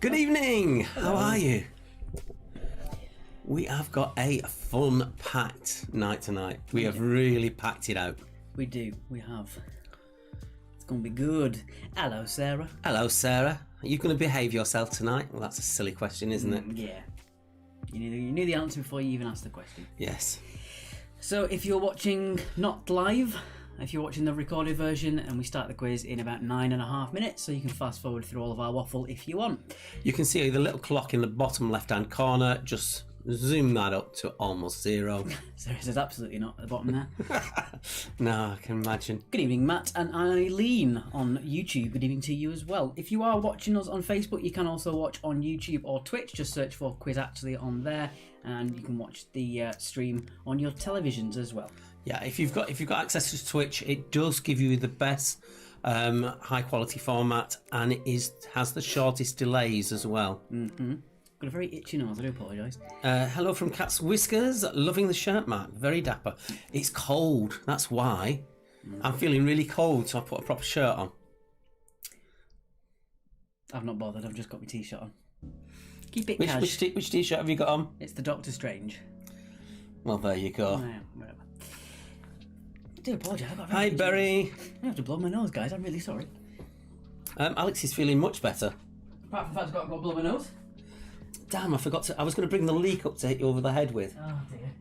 Good evening. How are you? We have got a fun-packed night tonight. We have really packed it out. We do. We have. It's going to be good. Hello, Sarah. Hello, Sarah. Are you going to behave yourself tonight? Well, that's a silly question, isn't it? Yeah. You knew the answer before you even asked the question. Yes. So if you're watching not live, if you're watching the recorded version, and we start the quiz in about 9.5 minutes, so you can fast forward through all of our waffle if you want. You can see the little clock in the bottom left-hand corner. Just zoom that up to almost 0. Sarah says absolutely not at the bottom there. No, I can imagine. Good evening, Matt and Eileen on YouTube. Good evening to you as well. If you are watching us on Facebook, you can also watch on YouTube or Twitch. Just search for Quiz Actually on there, and you can watch the stream on your televisions as well. Yeah, if you've got access to Twitch, it does give you the best high quality format, and it has the shortest delays as well. Mm-hmm. Got a very itchy nose, I do apologise. Hello from Cat's Whiskers. Loving the shirt, Matt. Very dapper. It's cold, that's why. I'm feeling really cold, so I put a proper shirt on. I've not bothered, I've just got my t-shirt on. Keep it cash. Which t-shirt have you got on? It's the Doctor Strange. Well, there you go. Yeah, whatever. I do apologise. Hi, Berry. I have to blow my nose, guys. I'm really sorry. Alex is feeling much better. Apart from the fact I've got to blow my nose. Damn, I forgot to. I was going to bring the leak up to hit you over the head with. Oh dear.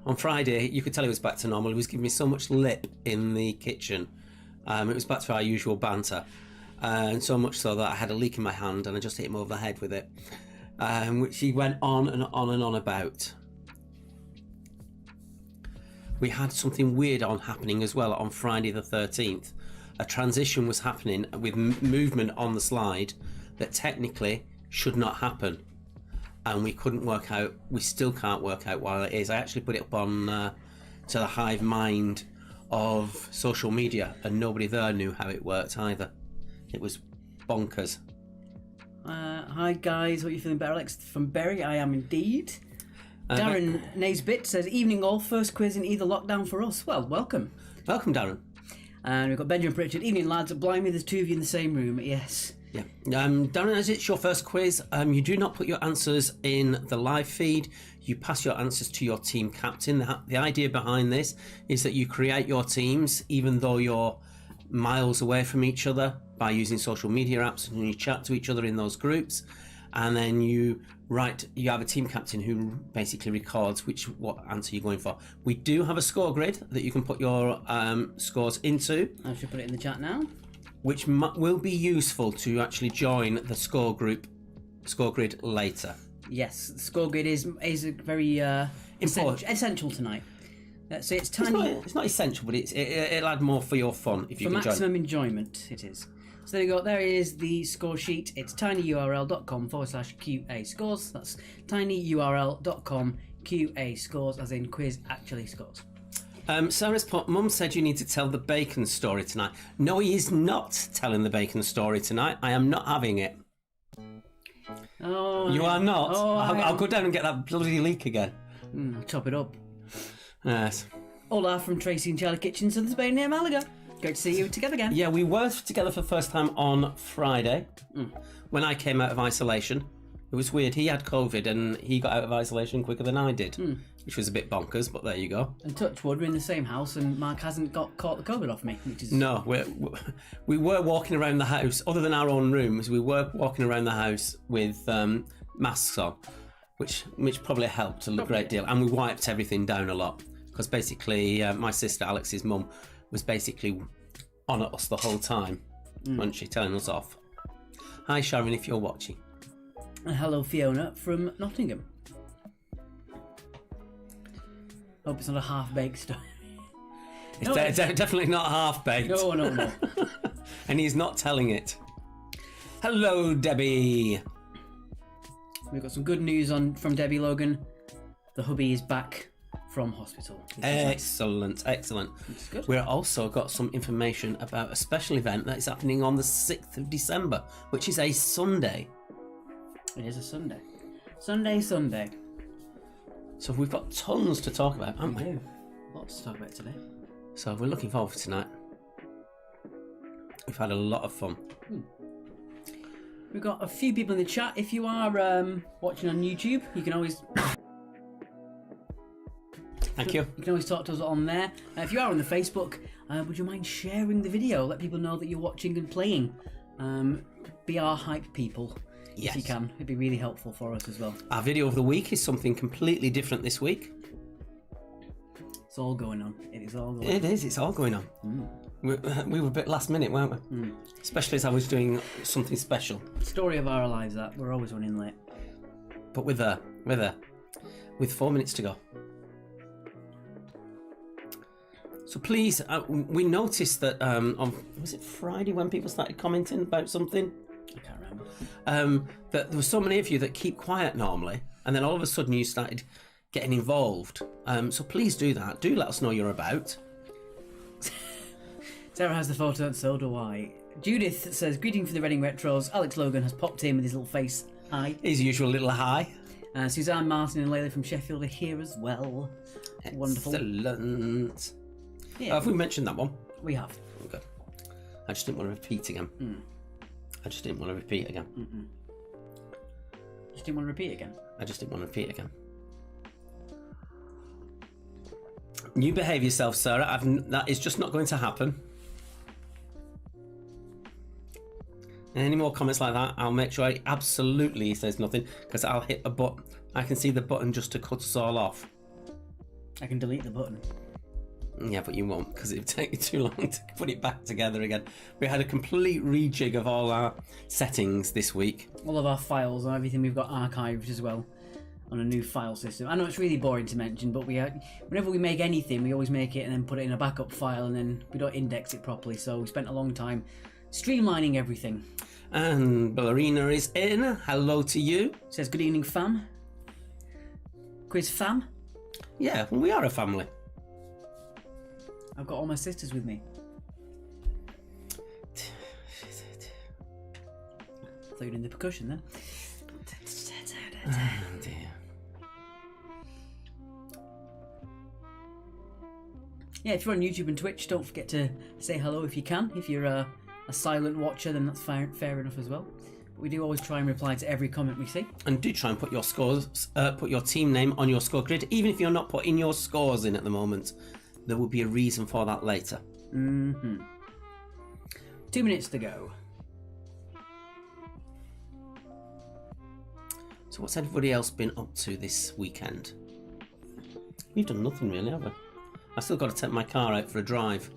On Friday, you could tell he was back to normal. He was giving me so much lip in the kitchen. It was back to our usual banter. And so much so that I had a leak in my hand and I just hit him over the head with it. Which he went on and on and on about. We had something weird happening as well on Friday the 13th. A transition was happening with movement on the slide that technically should not happen, and we still can't work out why it is. I actually put it up on to the hive mind of social media, and nobody there knew how it worked either. It was bonkers. Hi guys, hope you're feeling better. Alex from Berry, I am indeed. Darren Naisbit says, evening all, first quiz in either lockdown for us. Well, welcome. Welcome, Darren. And we've got Benjamin Pritchard. Evening lads, blimey, there's two of you in the same room. Yes. Yeah. Darren, as it's your first quiz, you do not put your answers in the live feed. You pass your answers to your team captain. The idea behind this is that you create your teams even though you're miles away from each other by using social media apps, and you chat to each other in those groups, and then you have a team captain who basically records what answer you're going for. We do have a score grid that you can put your scores into. I should put it in the chat now. Which will be useful to actually join the score grid later. Yes, the score grid is very essential tonight. So it's tiny. It's not essential, but it'll add more for your fun if you can join. For maximum enjoyment, it is. So there you go. There is the score sheet. It's tinyurl.com/QA scores. That's tinyurl.com QA scores, as in quiz actually scores. Sarah's mum said you need to tell the bacon story tonight. No, he is not telling the bacon story tonight. I am not having it. Oh, you are not? Oh, I'll go down and get that bloody leak again. I'll chop it up. Yes. Hola from Tracy and Charlie Kitchens in Spain near Malaga. Great to see you together again. Yeah, we were together for the first time on Friday when I came out of isolation. It was weird. He had COVID and he got out of isolation quicker than I did, which was a bit bonkers, but there you go. And touch wood, we're in the same house and Mark hasn't caught the COVID off me, which is... No, we were walking around the house, other than our own rooms, we were walking around the house with masks on, which probably helped a great deal. And we wiped everything down a lot, because basically my sister, Alex's mum, was basically on at us the whole time, wasn't she, telling us off. Hi Sharon, if you're watching. And hello Fiona from Nottingham. Hope it's not a half-baked story. It's definitely not half-baked. No. And he's not telling it. Hello Debbie. We've got some good news from Debbie Logan. The hubby is back from hospital. Excellent. That's good. We've also got some information about a special event that is happening on the 6th of December, which is a Sunday. It is a Sunday. Sunday. So we've got tons to talk about, haven't we? We do. Lots to talk about today. So we're looking forward to tonight. We've had a lot of fun. We've got a few people in the chat. If you are watching on YouTube, you can always... Thank you. You can always talk to us on there. If you are on the Facebook, would you mind sharing the video? Let people know that you're watching and playing. Be our hype people. Yes. If you can. It'd be really helpful for us as well. Our video of the week is something completely different this week. It's all going on. It is all going on. It is. It's all going on. We were a bit last minute, weren't we? Especially as I was doing something special. Story of our lives, that. We're always running late. But with 4 minutes to go. So please, we noticed that on, was it Friday when people started commenting about something? I can't remember. That there were so many of you that keep quiet normally, and then all of a sudden you started getting involved. So please do that. Do let us know you're about. Sarah has the photo, and so do I. Judith says, greeting for the Reading Retros. Alex Logan has popped in with his little face. Hi. His usual little hi. Suzanne Martin and Layla from Sheffield are here as well. Wonderful. Excellent. Yeah, Have we mentioned that one? we have. Okay. I just didn't want to repeat again. Just didn't want to repeat again. I just didn't want to repeat again. You behave yourself, Sarah. That is just not going to happen. And any more comments like that, I'll make sure he absolutely says nothing, because I'll hit a button. I can see the button just to cut us all off. I can delete the button. Yeah, but you won't, because it would take you too long to put it back together again. We had a complete rejig of all our settings this week. All of our files and everything we've got archived as well on a new file system. I know it's really boring to mention, but whenever we make anything, we always make it and then put it in a backup file, and then we don't index it properly. So we spent a long time streamlining everything. And Ballerina is in. Hello to you. Says, good evening, fam. Quiz fam. Yeah, well, we are a family. I've got all my sisters with me. I thought you were doing the percussion then. Oh dear. Yeah, if you're on YouTube and Twitch, don't forget to say hello if you can. If you're a silent watcher, then that's fair enough as well. But we do always try and reply to every comment we see. And do try and put your scores, put your team name on your score grid, even if you're not putting your scores in at the moment. There will be a reason for that later. 2 minutes to go. So what's everybody else been up to this weekend? We've done nothing really, have we? I still got to take my car out for a drive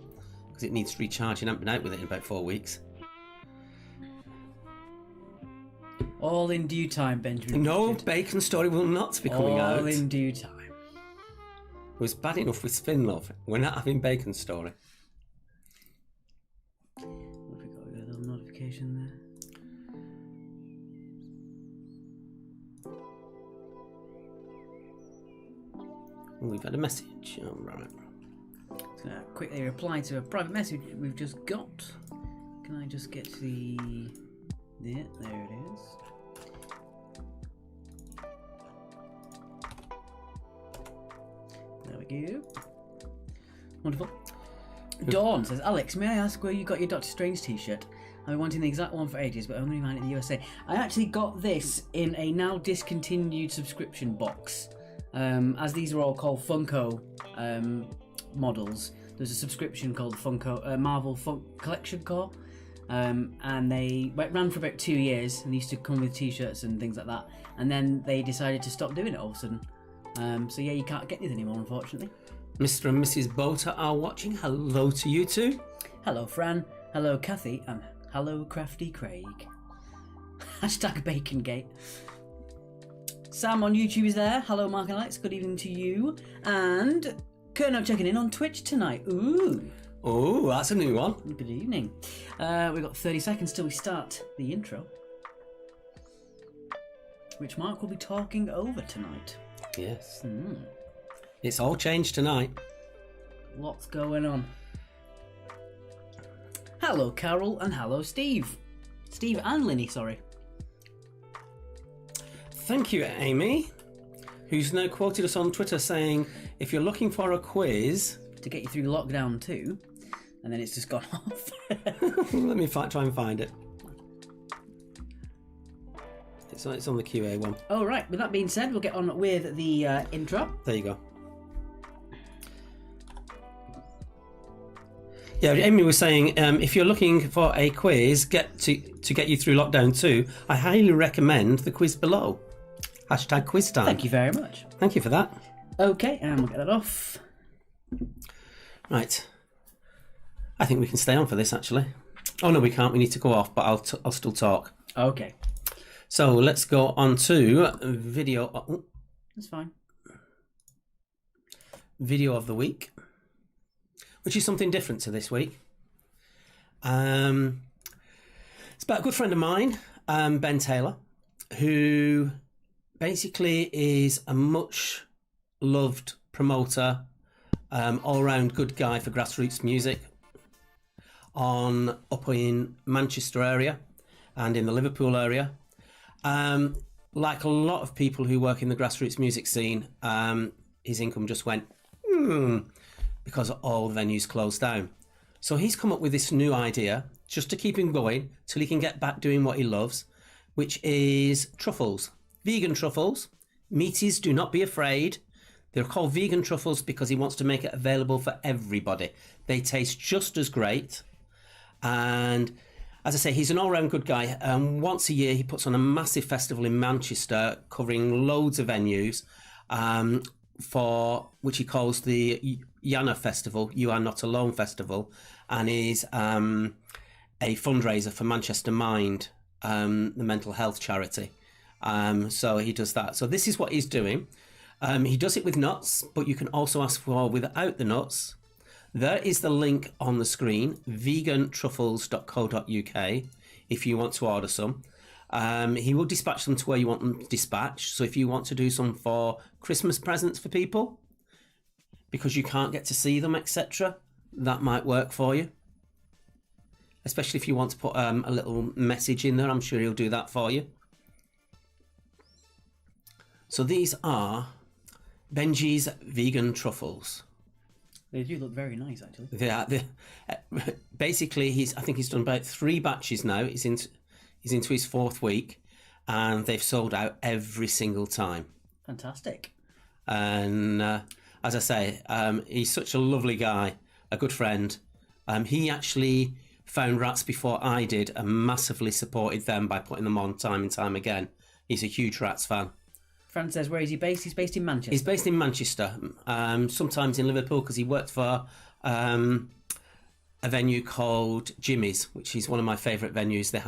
because it needs recharging. I haven't been out with it in about 4 weeks. All in due time, Benjamin. No, Bacon Story will not be coming out. All in due time. It was bad enough with Spin Love. We're not having Bacon Story. What have we got? We got a little notification there. We've had a message. Oh, right. Just gonna quickly reply to a private message we've just got. Can I just get to the... Yeah, there it is. There we go. Wonderful. Dawn says, Alex, may I ask where you got your Doctor Strange t-shirt? I've been wanting the exact one for ages, but only mine in the USA. I actually got this in a now discontinued subscription box. As these are all called Funko models, there's a subscription called Funko Marvel Collection Core, and they ran for about 2 years, and they used to come with t-shirts and things like that, and then they decided to stop doing it all of a sudden. So yeah, you can't get these anymore, unfortunately. Mr. and Mrs. Bota are watching. Hello to you too. Hello, Fran. Hello, Kathy. And hello, Crafty Craig. Hashtag BaconGate. Sam on YouTube is there. Hello, Mark and Alex. Good evening to you. And Kerno checking in on Twitch tonight. Ooh. Oh, that's a new one. Good evening. We've got 30 seconds till we start the intro, which Mark will be talking over tonight. Yes. It's all changed tonight. Lots going on. Hello, Carol, and hello, Steve. Steve and Linny, sorry. Thank you, Amy, who's now quoted us on Twitter saying, if you're looking for a quiz... To get you through lockdown too, and then it's just gone off. Let me try and find it. It's on the QA one. All right. With that being said, we'll get on with the intro. There you go. Yeah, Amy was saying if you're looking for a quiz to get you through lockdown 2, I highly recommend the quiz below. Hashtag quiz time. Thank you very much. Thank you for that. Okay, and we'll get that off. Right. I think we can stay on for this, actually. Oh, no, we can't. We need to go off, but I'll still talk. Okay. So let's go on to video. Oh, that's fine. Video of the week, which is something different to this week. It's about a good friend of mine, Ben Taylor, who basically is a much loved promoter, all-round good guy for grassroots music up in Manchester area and in the Liverpool area. Like a lot of people who work in the grassroots music scene, his income just went because all the venues closed down. So he's come up with this new idea just to keep him going till he can get back doing what he loves, which is truffles. Vegan truffles. Meaties, do not be afraid. They're called vegan truffles because he wants to make it available for everybody. They taste just as great. And as I say, he's an all-round good guy. Once a year, he puts on a massive festival in Manchester covering loads of venues for which he calls the Yana Festival, You Are Not Alone Festival, and is a fundraiser for Manchester Mind, the mental health charity. So he does that. So this is what he's doing. He does it with nuts, but you can also ask for without the nuts. There is the link on the screen, vegantruffles.co.uk, if you want to order some. He will dispatch them to where you want them dispatched. So if you want to do some for Christmas presents for people, because you can't get to see them, etc., that might work for you. Especially if you want to put a little message in there, I'm sure he'll do that for you. So these are Benji's vegan truffles. They do look very nice, actually. Basically, I think he's done about 3 batches now. He's into his 4th week, and they've sold out every single time. Fantastic. And as I say, he's such a lovely guy, a good friend. He actually found Rats before I did and massively supported them by putting them on time and time again. He's a huge Rats fan. Fran says, where is he based? He's based in Manchester. He's based in Manchester, sometimes in Liverpool, because he worked for a venue called Jimmy's, which is one of my favourite venues. They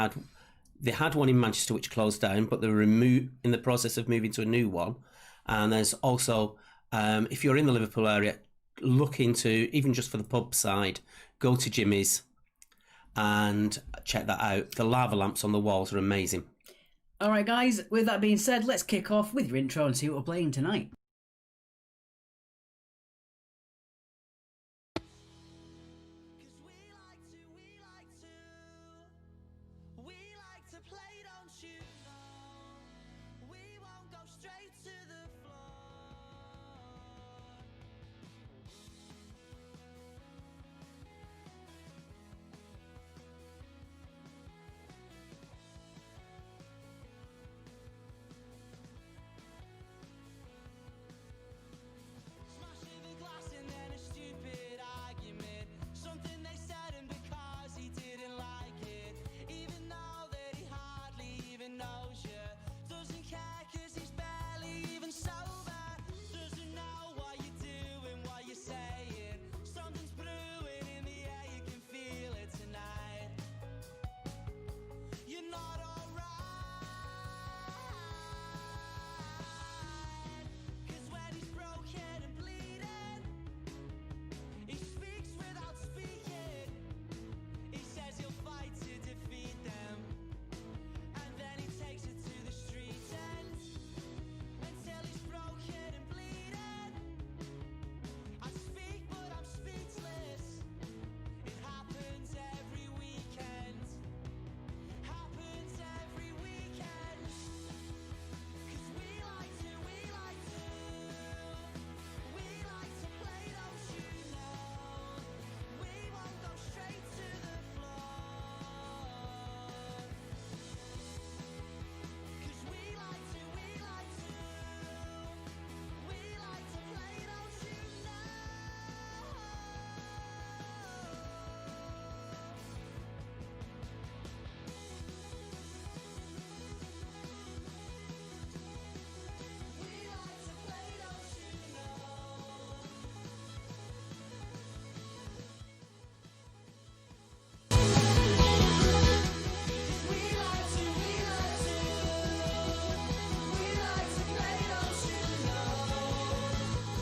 had one in Manchester which closed down, but they were in the process of moving to a new one. And there's also, if you're in the Liverpool area, look into, even just for the pub side, go to Jimmy's and check that out. The lava lamps on the walls are amazing. All right, guys, with that being said, let's kick off with your intro and see what we're playing tonight.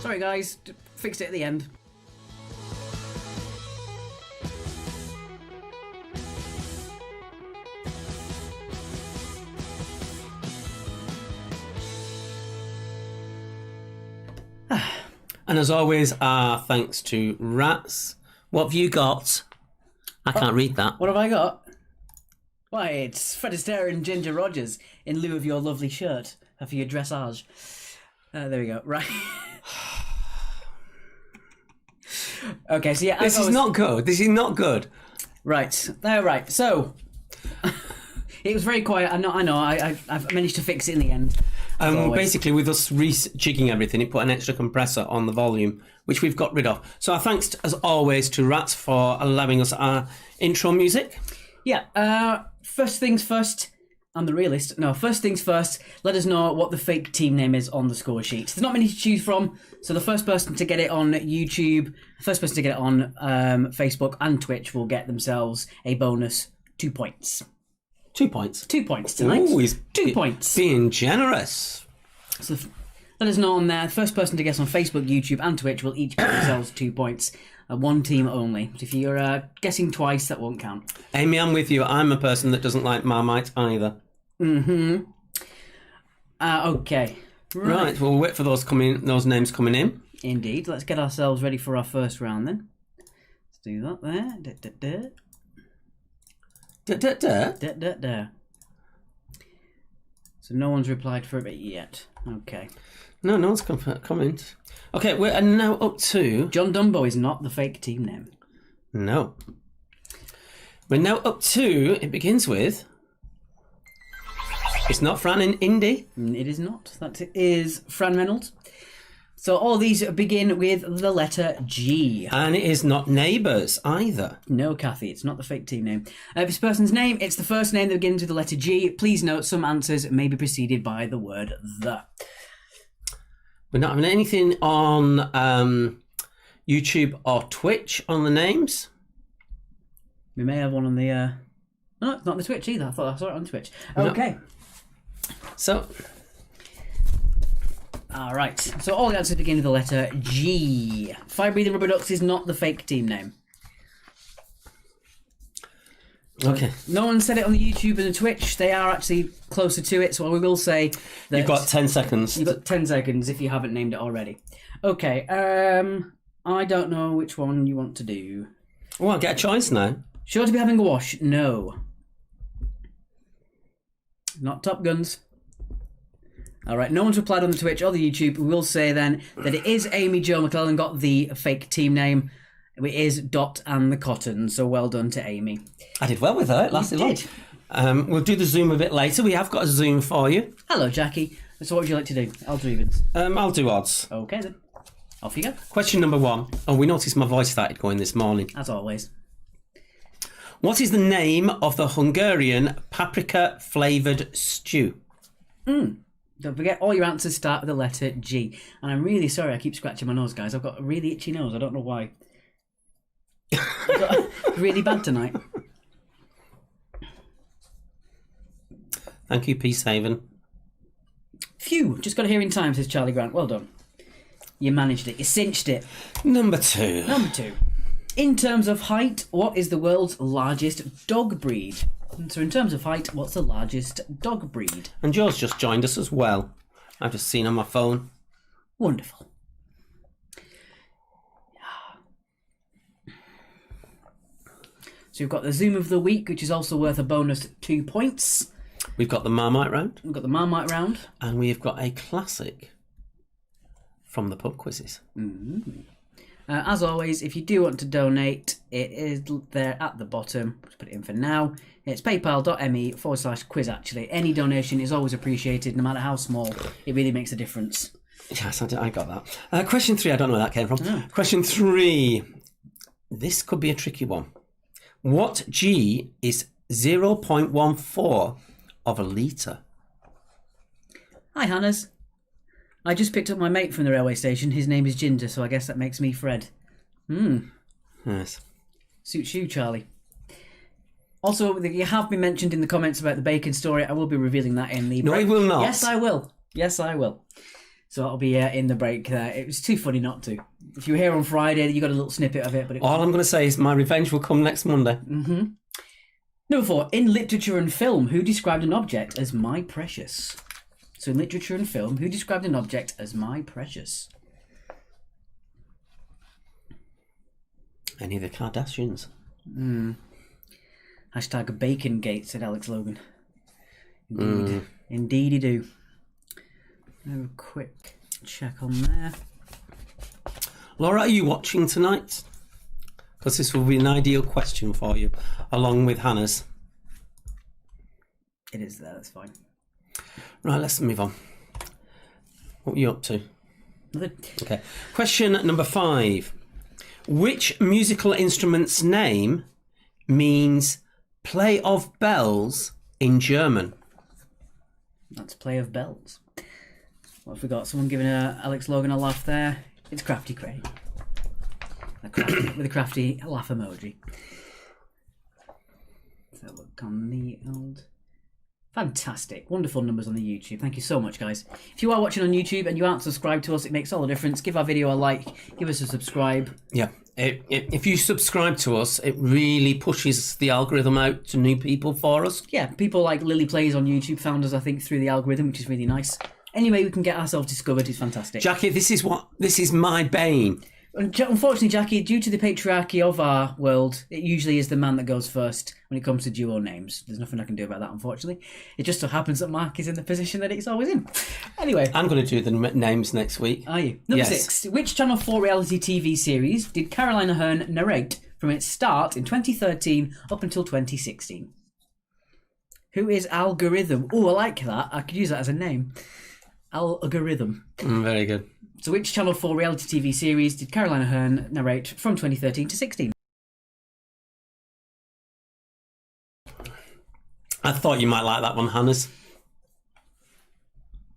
Sorry, guys. Fixed it at the end. And as always, our thanks to Rats. What have you got? I can't read that. What have I got? Why, it's Fred Astaire and Ginger Rogers in lieu of your lovely shirt for your dressage. There we go. Right. Okay, so yeah. This is not good. This is not good. Right. Right. So, it was very quiet. I know. I've managed to fix it in the end. Basically, with us rejigging everything, it put an extra compressor on the volume, which we've got rid of. So our thanks, as always, to Rats for allowing us our intro music. Yeah. First things first. I'm the realist. No, first things first. Let us know what the fake team name is on the score sheet. There's not many to choose from, so the first person to get it on YouTube, first person to get it on Facebook and Twitch will get themselves a bonus 2 points. 2 points. 2 points tonight. Ooh, he's 2 points. Being generous. So let us know on there. First person to guess on Facebook, YouTube, and Twitch will each get themselves 2 points. One team only. So if you're guessing twice, that won't count. Amy, I'm with you. I'm a person that doesn't like Marmite either. Mm-hmm. Okay. Right. We'll wait for those names coming in. Indeed. Let's get ourselves ready for our first round then. Let's do that there. So no one's replied for a bit yet. Okay. No one's coming. Okay, we're now up to... John Dumbo is not the fake team name. No. We're now up to... It begins with... It's not Fran and Indy. It is not. That is Fran Reynolds. So all these begin with the letter G. And it is not Neighbours either. No, Kathy, it's not the fake team name. This person's name, it's the first name that begins with the letter G. Please note some answers may be preceded by the word the. We're not having anything on YouTube or Twitch on the names. We may have one on the... No, it's not the Twitch either. I thought I saw it on Twitch. Okay. No. So... All right. So all the answers begin with the letter G. Fire Breathing Rubber Ducks is not the fake team name. Okay. No one said it on the YouTube and the Twitch. They are actually closer to it, so we will say that... You've got 10 seconds. You've got 10 seconds if you haven't named it already. Okay. I don't know which one you want to do. Well, get a choice now. Sure to be having a wash? No. Not Top Guns. All right, no one's replied on the Twitch or the YouTube. We will say then that it is Amy Jo McClellan got the fake team name. It is Dot and the Cotton, so well done to Amy. I did well with her. It lasted long. We'll do the Zoom a bit later. We have got a Zoom for you. Hello, Jackie. So what would you like to do? Odds or evens? I'll do odds. Okay, then. Off you go. Question number 1. Oh, we noticed my voice started going this morning. As always. What is the name of the Hungarian paprika-flavoured stew? Don't forget, all your answers start with the letter G. And I'm really sorry I keep scratching my nose, guys. I've got a really itchy nose. I don't know why. Really bad tonight. Thank you, Peace Haven. Phew, just got here in time, says Charlie Grant. Well done. You managed it. You cinched it. Number 2. Number 2. In terms of height, what is the world's largest dog breed? So in terms of height, what's the largest dog breed? And yours just joined us as well. I've just seen on my phone. Wonderful. So we've got the Zoom of the Week, which is also worth a bonus 2 points. We've got the Marmite round. We've got the Marmite round. And we've got a classic from the pub quizzes. Mm-hmm. As always, if you do want to donate, it is there at the bottom. Let's put it in for now. It's paypal.me/quiz actually. Any donation is always appreciated, no matter how small. It really makes a difference. Yes, I got that. Question 3, I don't know where that came from. Oh. Question 3. This could be a tricky one. What G is 0.14 of a litre? Hi, Hannahs. I just picked up my mate from the railway station. His name is Ginger, so I guess that makes me Fred. Yes. Suits you, Charlie. Also, you have been mentioned in the comments about the bacon story. I will be revealing that in the... No, I will not. Yes, I will. Yes, I will. So that'll be in the break there. It was too funny not to. If you were here on Friday, you got a little snippet of it. But all I'm going to say is my revenge will come next Monday. Number 4. In literature and film, who described an object as my precious? So in literature and film, who described an object as my precious? Any of the Kardashians? Hashtag Bacongate, said Alex Logan. Indeed. Indeedy do. Have a quick check on there. Laura, are you watching tonight? Because this will be an ideal question for you, along with Hannah's. It is there, that's fine. Right, let's move on. What are you up to? Another... Okay. Question number 5. Which musical instrument's name means play of bells in German? That's play of bells. What have we got? Someone giving Alex Logan a laugh there. It's Crafty Craig. With a crafty laugh emoji. Let's have a look on the old... Fantastic. Wonderful numbers on the YouTube. Thank you so much, guys. If you are watching on YouTube and you aren't subscribed to us, it makes all the difference. Give our video a like. Give us a subscribe. Yeah. If you subscribe to us, it really pushes the algorithm out to new people for us. Yeah, people like Lily Plays on YouTube found us, I think, through the algorithm, which is really nice. Anyway, we can get ourselves discovered. It's fantastic. Jackie, this is my bane. Unfortunately, Jackie, due to the patriarchy of our world, it usually is the man that goes first when it comes to duo names. There's nothing I can do about that, unfortunately. It just so happens that Mark is in the position that it's always in. Anyway. I'm going to do the names next week. Are you? Number 6. Which Channel 4 reality TV series did Caroline Aherne narrate from its start in 2013 up until 2016? Who is Algorithm? Oh, I like that. I could use that as a name. Algorithm. Very good. So which Channel 4 reality TV series did Caroline Aherne narrate from 2013 to 16? I thought you might like that one, Hannah's.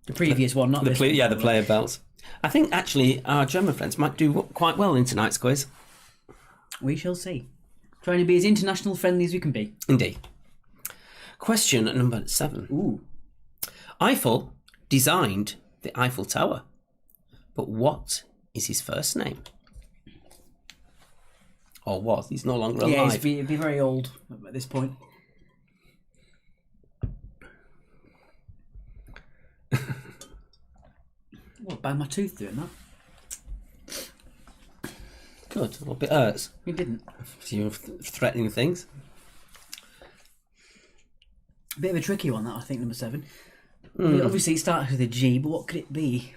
The previous one, not this one. Yeah, the player bells. I think, actually, our German friends might do quite well in tonight's quiz. We shall see. Trying to be as international friendly as we can be. Indeed. Question number 7. Ooh. Eiffel designed the Eiffel Tower. But what is his first name? Or was? He's no longer alive. Yeah, he'd be very old at this point. Well, bang my tooth doing that. Good. A little bit hurts. He didn't. You're threatening things. A bit of a tricky one, that, I think, number 7. Obviously, it starts with a G, but what could it be?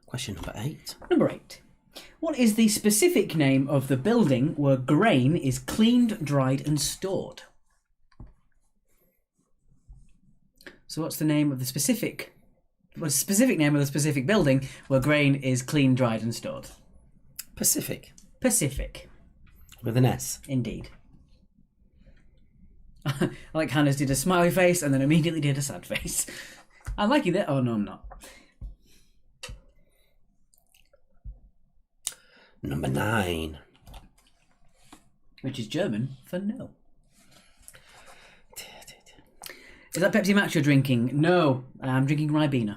Question number 8. Number 8. What is the specific name of the building where grain is cleaned, dried and stored? So what's the name of the specific... What's the specific name of the specific building where grain is cleaned, dried and stored? Pacific. Pacific. With an S. Indeed. I like Hannah's did a smiley face and then immediately did a sad face. I like you there. Oh, no, I'm not. Number 9. Which is German for no. Is that Pepsi Max you're drinking? No, I'm drinking Ribena.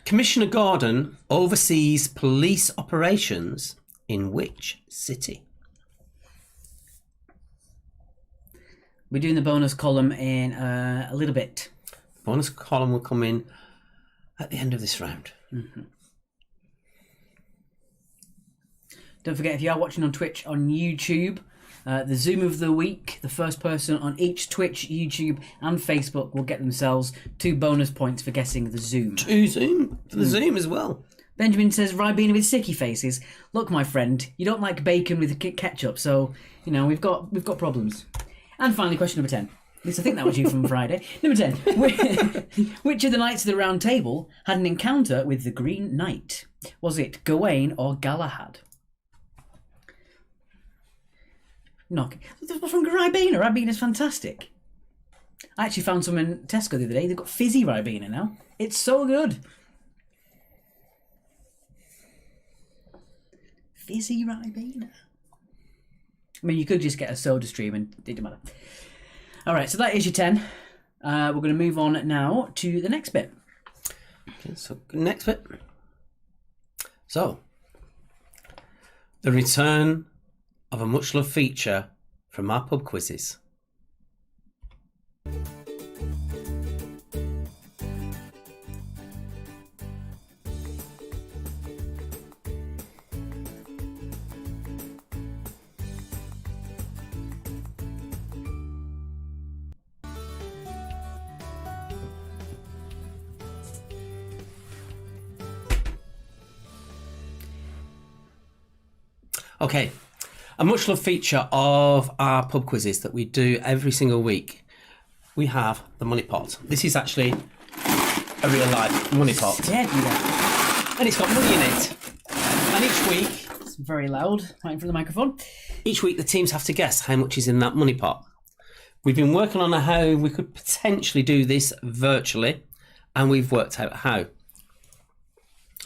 Commissioner Gordon oversees police operations in which city? We're doing the bonus column in a little bit. Bonus column will come in at the end of this round. Don't forget, if you are watching on Twitch, on YouTube, the Zoom of the week, the first person on each Twitch, YouTube and Facebook will get themselves 2 bonus points for guessing the Zoom. 2 Zoom? For the Zoom as well. Benjamin says, Ribena with sticky faces. Look, my friend, you don't like bacon with ketchup, so, you know, we've got problems. And finally, question number 10. At least I think that was you from Friday. Number 10. Which of the Knights of the Round Table had an encounter with the Green Knight? Was it Gawain or Galahad? No, this was from Ribena. Ribena's fantastic. I actually found some in Tesco the other day. They've got fizzy Ribena now. It's so good. Fizzy Ribena. I mean, you could just get a soda stream and it doesn't matter. All right, so that is your 10. We're going to move on now to the next bit. Okay, so next bit. So, the return of a much-loved feature from our pub quizzes. Okay, a much loved feature of our pub quizzes that we do every single week, we have the money pot. This is actually a real life money pot. Yeah, do that. And it's got money in it. And each week, It's very loud, right in front of the microphone. each week the teams have to guess how much is in that money pot. We've been working on how we could potentially do this virtually, and we've worked out how.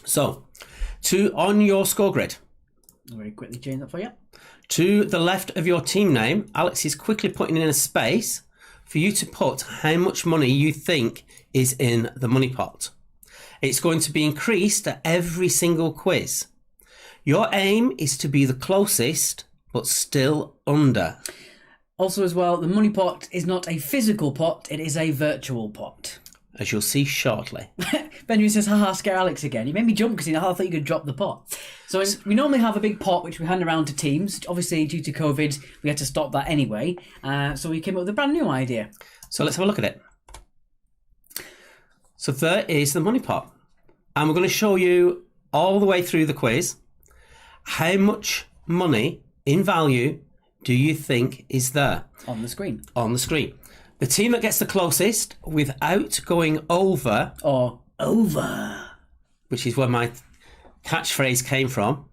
So, on your score grid, I'll very quickly change that for you. to the left of your team name, Alex is quickly putting in a space for you to put how much money you think is in the money pot. It's going to be increased at every single quiz. Your aim is to be the closest, but still under. Also, as well, the money pot is not a physical pot; it is a virtual pot. As you'll see shortly. Benjamin says, haha, scare Alex again. You made me jump because I thought you could drop the pot. So we normally have a big pot which we hand around to teams. Obviously, due to COVID, we had to stop that anyway. So we came up with a brand new idea. So let's have a look at it. So there is the money pot. And we're going to show you all the way through the quiz how much money in value do you think is there On the screen. on the screen. The team that gets the closest without going over, Or over. which is where my catchphrase came from,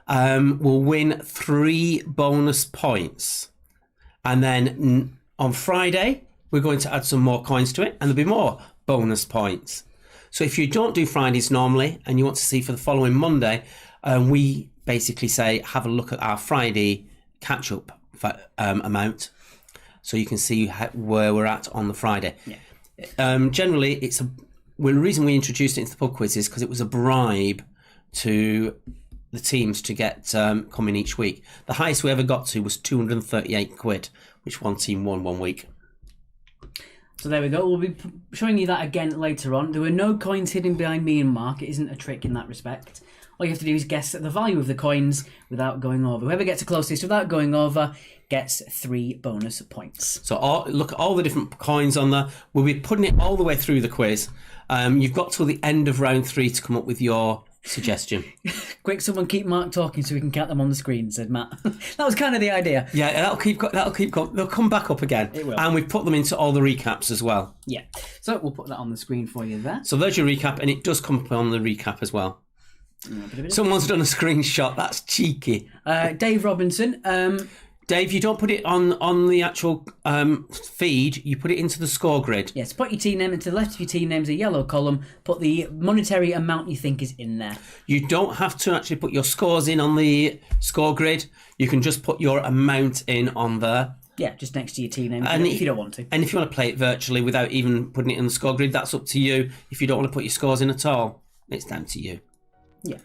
will win 3 bonus points. And then on Friday, we're going to add some more coins to it, and there'll be more bonus points. So if you don't do Fridays normally and you want to see for the following Monday, we basically say have a look at our Friday catch-up amount, so you can see where we're at on the Friday. Yeah. Generally, the reason we introduced it into the pub quiz is because it was a bribe to the teams to get coming each week. The highest we ever got to was 238 quid, which one team won one week. So there we go. We'll be showing you that again later on. There were no coins hidden behind me and Mark. It isn't a trick in that respect. All you have to do is guess the value of the coins without going over. Whoever gets the closest without going over gets 3 bonus points. So look at all the different coins on there. We'll be putting it all the way through the quiz. You've got till the end of round 3 to come up with your suggestion. Quick, someone keep Mark talking so we can count them on the screen, said Matt. That was kind of the idea. Yeah, that'll keep going. They'll come back up again. It will. And we've put them into all the recaps as well. Yeah. So we'll put that on the screen for you there. So there's your recap, and it does come up on the recap as well. Someone's done a screenshot. That's cheeky. Dave Robinson. Dave, you don't put it on the actual feed. You put it into the score grid. Yes, put your team name into the left of your team name's a yellow column. Put the monetary amount you think is in there. You don't have to actually put your scores in on the score grid. You can just put your amount in on there. Yeah, just next to your team name And if you don't want to. And if you want to play it virtually without even putting it in the score grid, that's up to you. If you don't want to put your scores in at all, it's down to you. Yeah.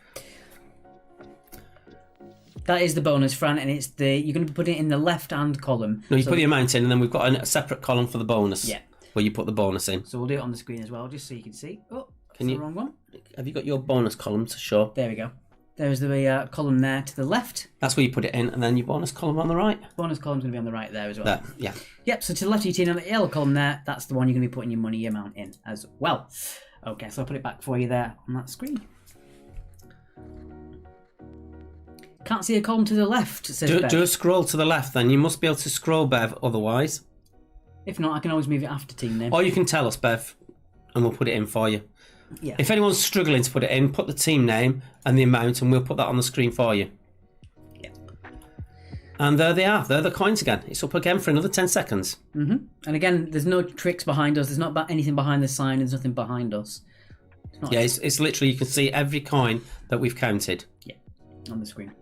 That is the bonus, Fran, and you're going to put it in the left-hand column. No, you put the amount in, and then we've got a separate column for the bonus. Yeah. Where you put the bonus in. So we'll do it on the screen as well, just so you can see. Oh, Can you? the wrong one. Have you got your bonus column to show? There we go. There's the column there to the left. That's where you put it in, and then your bonus column on the right. Bonus column's going to be on the right there as well. There, yeah. Yep, so to the left of your team, the yellow column there, that's the one you're going to be putting your money amount in as well. Okay, so I'll put it back for you there on that screen. Can't see a column to the left, says Bev. Do a scroll to the left then. You must be able to scroll, Bev, otherwise. If not, I can always move it after team name. Or you can tell us, Bev, and we'll put it in for you. Yeah. If anyone's struggling to put it in, put the team name and the amount, and we'll put that on the screen for you. Yeah. And there they are. They're the coins again. It's up again for another 10 seconds. Mm-hmm. And again, there's no tricks behind us. There's not anything behind the sign. There's nothing behind us. It's literally, you can see every coin that we've counted. Yeah, on the screen.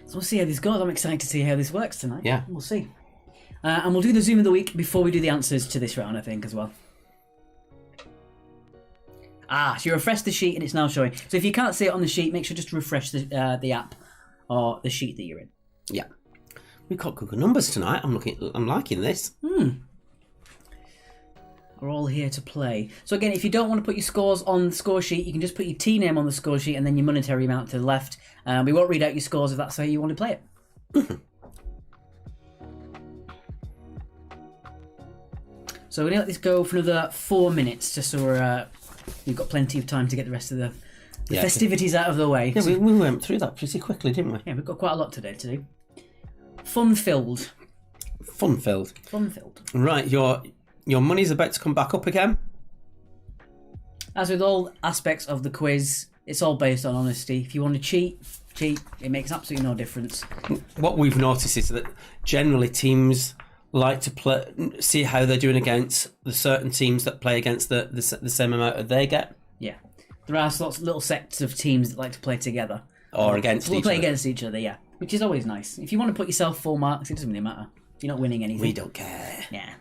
So we'll see how this goes. I'm excited to see how this works tonight. Yeah. We'll see. And we'll do the Zoom of the week before we do the answers to this round, I think, as well. So you refresh the sheet and it's now showing. So if you can't see it on the sheet, make sure just to refresh the app or the sheet that you're in. Yeah. We've got good numbers tonight. I'm liking this. We're all here to play. So again, if you don't want to put your scores on the score sheet, you can just put your team name on the score sheet and then your monetary amount to the left. We won't read out your scores if that's how you want to play it. So we're going to let this go for another 4 minutes, just so we've got plenty of time to get the rest of the festivities out of the way. Yeah, we went through that pretty quickly, didn't we? Yeah, we've got quite a lot today to do. Fun-filled. Fun-filled. Fun-filled. Right, your money's about to come back up again. As with all aspects of the quiz, it's all based on honesty. If you want to cheat. It makes absolutely no difference. What we've noticed is that generally teams like to see how they're doing against the certain teams that play against the same amount that they get. Yeah. There are lots of little sects of teams that like to play together. Or against each other. Play against each other, yeah. Which is always nice. If you want to put yourself full marks, it doesn't really matter. You're not winning anything. We don't care. Yeah.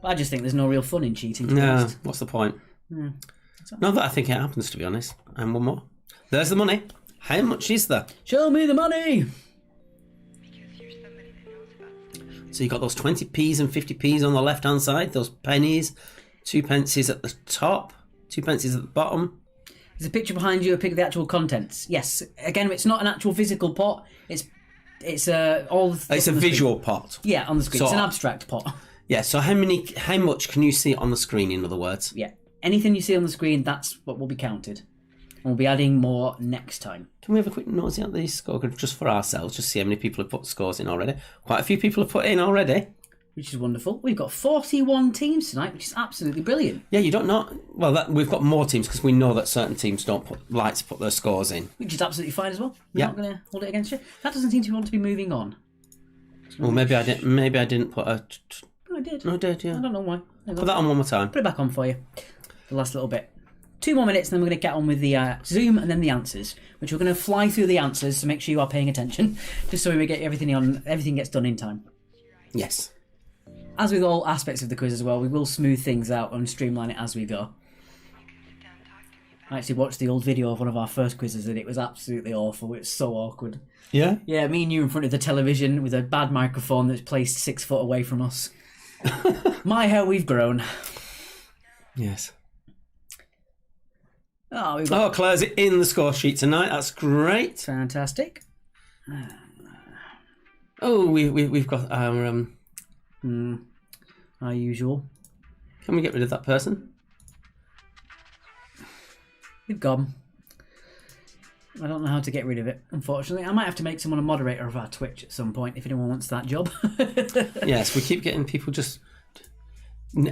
But I just think there's no real fun in cheating. No, what's the point? Not that I think it happens, to be honest. And one more. There's the money. How much is there? Show me the money! So you've got those 20p's and 50p's on the left-hand side, those pennies, 2 pences at the top, 2 pences at the bottom. There's a picture behind you, a pic of the actual contents. Yes, again, it's not an actual physical pot. It's all. It's a visual pot. Yeah, on the screen. So, it's an abstract pot. Yeah. So how much can you see on the screen? In other words. Yeah. Anything you see on the screen, that's what will be counted. And we'll be adding more next time. Can we have a quick nosy at these scores just for ourselves, just see how many people have put scores in already? Quite a few people have put in already. Which is wonderful. We've got 41 teams tonight, which is absolutely brilliant. Yeah, you don't know. Well, we've got more teams because we know that certain teams don't like to put their scores in. Which is absolutely fine as well. Yeah. Not going to hold it against you. That doesn't seem to want to be moving on. Well, maybe I didn't. Maybe I didn't put a. No, I did. No, I did. Yeah. I don't know why. Put that on one more time. Put it back on for you. The last little bit. 2 more minutes, and then we're going to get on with the Zoom and then the answers, which we're going to fly through the answers to make sure you are paying attention, just so we get everything gets done in time. Yes. As with all aspects of the quiz as well, we will smooth things out and streamline it as we go. I actually watched the old video of one of our first quizzes and it was absolutely awful. It was so awkward. Yeah? Yeah, me and you in front of the television with a bad microphone that's placed 6 foot away from us. My, how we've grown. Yes. Oh, Claire's in the score sheet tonight. That's great. Fantastic. Oh, we've got our Our usual. Can we get rid of that person? We've gone. I don't know how to get rid of it, unfortunately. I might have to make someone a moderator of our Twitch at some point if anyone wants that job. Yes, we keep getting people just...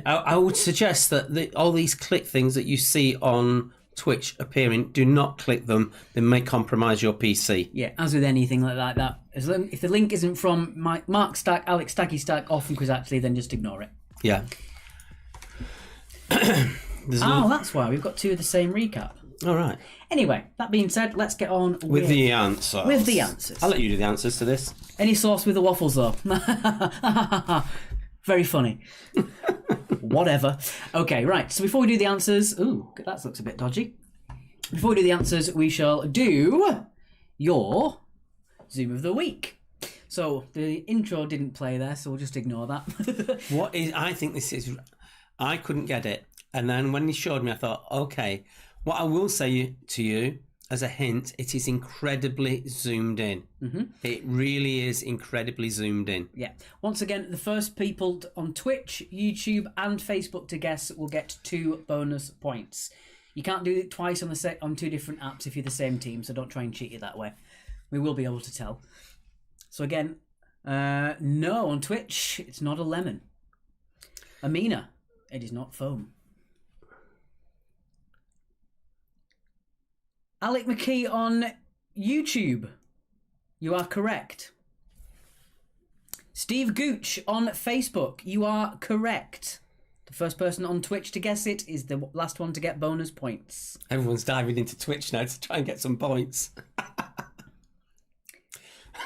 I would suggest that all these click things that you see on Twitch appearing, do not click them. They may compromise your PC. Yeah, as with anything like that. If the link isn't from Mark Stack, Alex Stacky Stack, or from Quiz Actually, then just ignore it. Yeah. That's why. We've got 2 of the same recap. All right. Anyway, that being said, let's get on with the answers. With the answers. I'll let you do the answers to this. Any sauce with the waffles, though? Very funny. Whatever. Okay, right. So before we do the answers... Ooh, that looks a bit dodgy. Before we do the answers, we shall do your Zoom of the Week. So the intro didn't play there, so we'll just ignore that. I think this is... I couldn't get it. And then when he showed me, I thought, okay... What I will say to you, as a hint, it is incredibly zoomed in. Mm-hmm. It really is incredibly zoomed in. Yeah. Once again, the first people on Twitch, YouTube, and Facebook to guess will get 2 bonus points. You can't do it twice on 2 different apps if you're the same team, so don't try and cheat it that way. We will be able to tell. So again, no, on Twitch, it's not a lemon. Amina, it is not foam. Alec McKee on YouTube. You are correct. Steve Gooch on Facebook. You are correct. The first person on Twitch to guess it is the last one to get bonus points. Everyone's diving into Twitch now to try and get some points.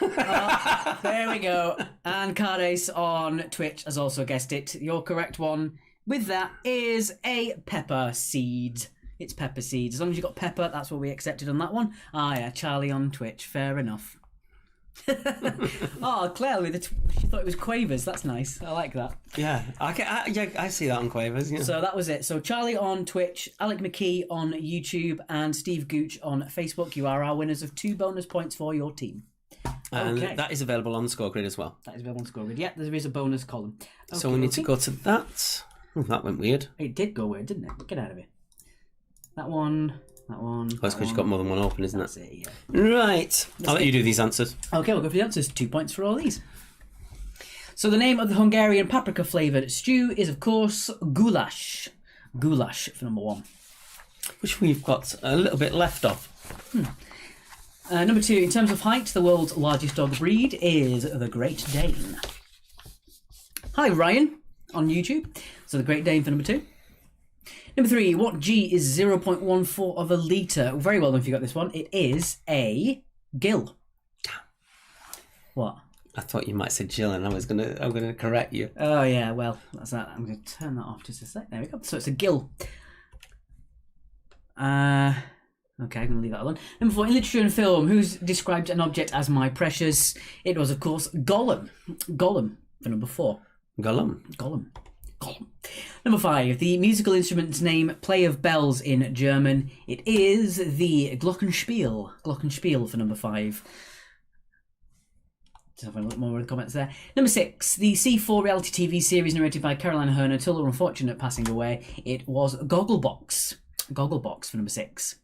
There we go. And Cardace on Twitch has also guessed it. Your correct one with that is a pepper seed. It's pepper seeds. As long as you got pepper, that's what we accepted on that one. Ah, yeah, Charlie on Twitch. Fair enough. Oh, Claire, she thought it was Quavers. That's nice. I like that. Yeah, I see that on Quavers. Yeah. So that was it. So Charlie on Twitch, Alec McKee on YouTube, and Steve Gooch on Facebook. You are our winners of 2 bonus points for your team. And Okay. that is available on the score grid as well. That is available on score grid. Yeah, there is a bonus column. So we need to go to that. Oh, that went weird. It did go weird, didn't it? Get out of it. That one. Well, that's because you've got more than one open, isn't That's it? it, yeah. Right. I'll let you do these answers. Okay, we'll go for the answers. 2 points for all these. So the name of the Hungarian paprika-flavoured stew is, of course, goulash. Goulash for number 1. Which we've got a little bit left of. Number 2, in terms of height, the world's largest dog breed is the Great Dane. Hi, Ryan, on YouTube. So the Great Dane for number 2. Number 3, what G is 0.14 of a litre? Very well done if you got this one. It is a gill. What? I thought you might say Jill, and I'm gonna correct you. Oh, yeah, well, that's that. I'm going to turn that off just a sec. There we go. So it's a gill. Okay, I'm going to leave that alone. Number 4, in literature and film, who's described an object as my precious? It was, of course, Gollum. Gollum for number 4. Gollum. Gollum. Number 5, the musical instrument's name, Play of Bells in German. It is the Glockenspiel. Glockenspiel for number 5. Just having a look more of the comments there. Number 6, the C4 reality TV series narrated by Caroline Herner, till her unfortunate passing away. It was Gogglebox. Gogglebox for number 6.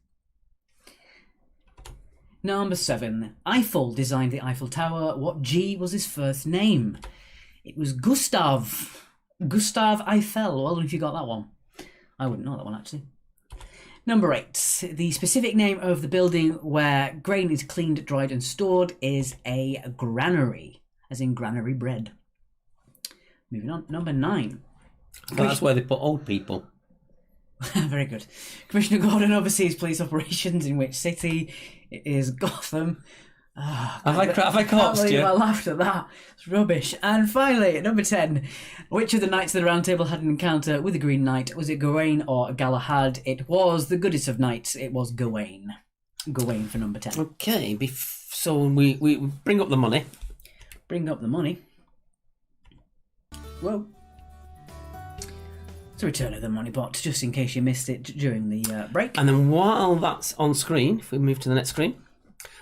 Number 7, Eiffel designed the Eiffel Tower. What G was his first name? It was Gustav. Gustav Eiffel. Well, if you got that one. I wouldn't know that one, actually. Number 8. The specific name of the building where grain is cleaned, dried and stored is a granary, as in granary bread. Moving on. Number 9. That's where they put old people. Very good. Commissioner Gordon oversees police operations in which city? It is Gotham. Have I coaxed you? I laughed at that. It's rubbish. And finally, at number 10, which of the Knights of the Round Table had an encounter with the Green Knight? Was it Gawain or Galahad? It was the goodest of knights. It was Gawain. Gawain for number 10. Okay, so we bring up the money. Bring up the money. Whoa. It's a return of the money pot, just in case you missed it during the break. And then while that's on screen, if we move to the next screen,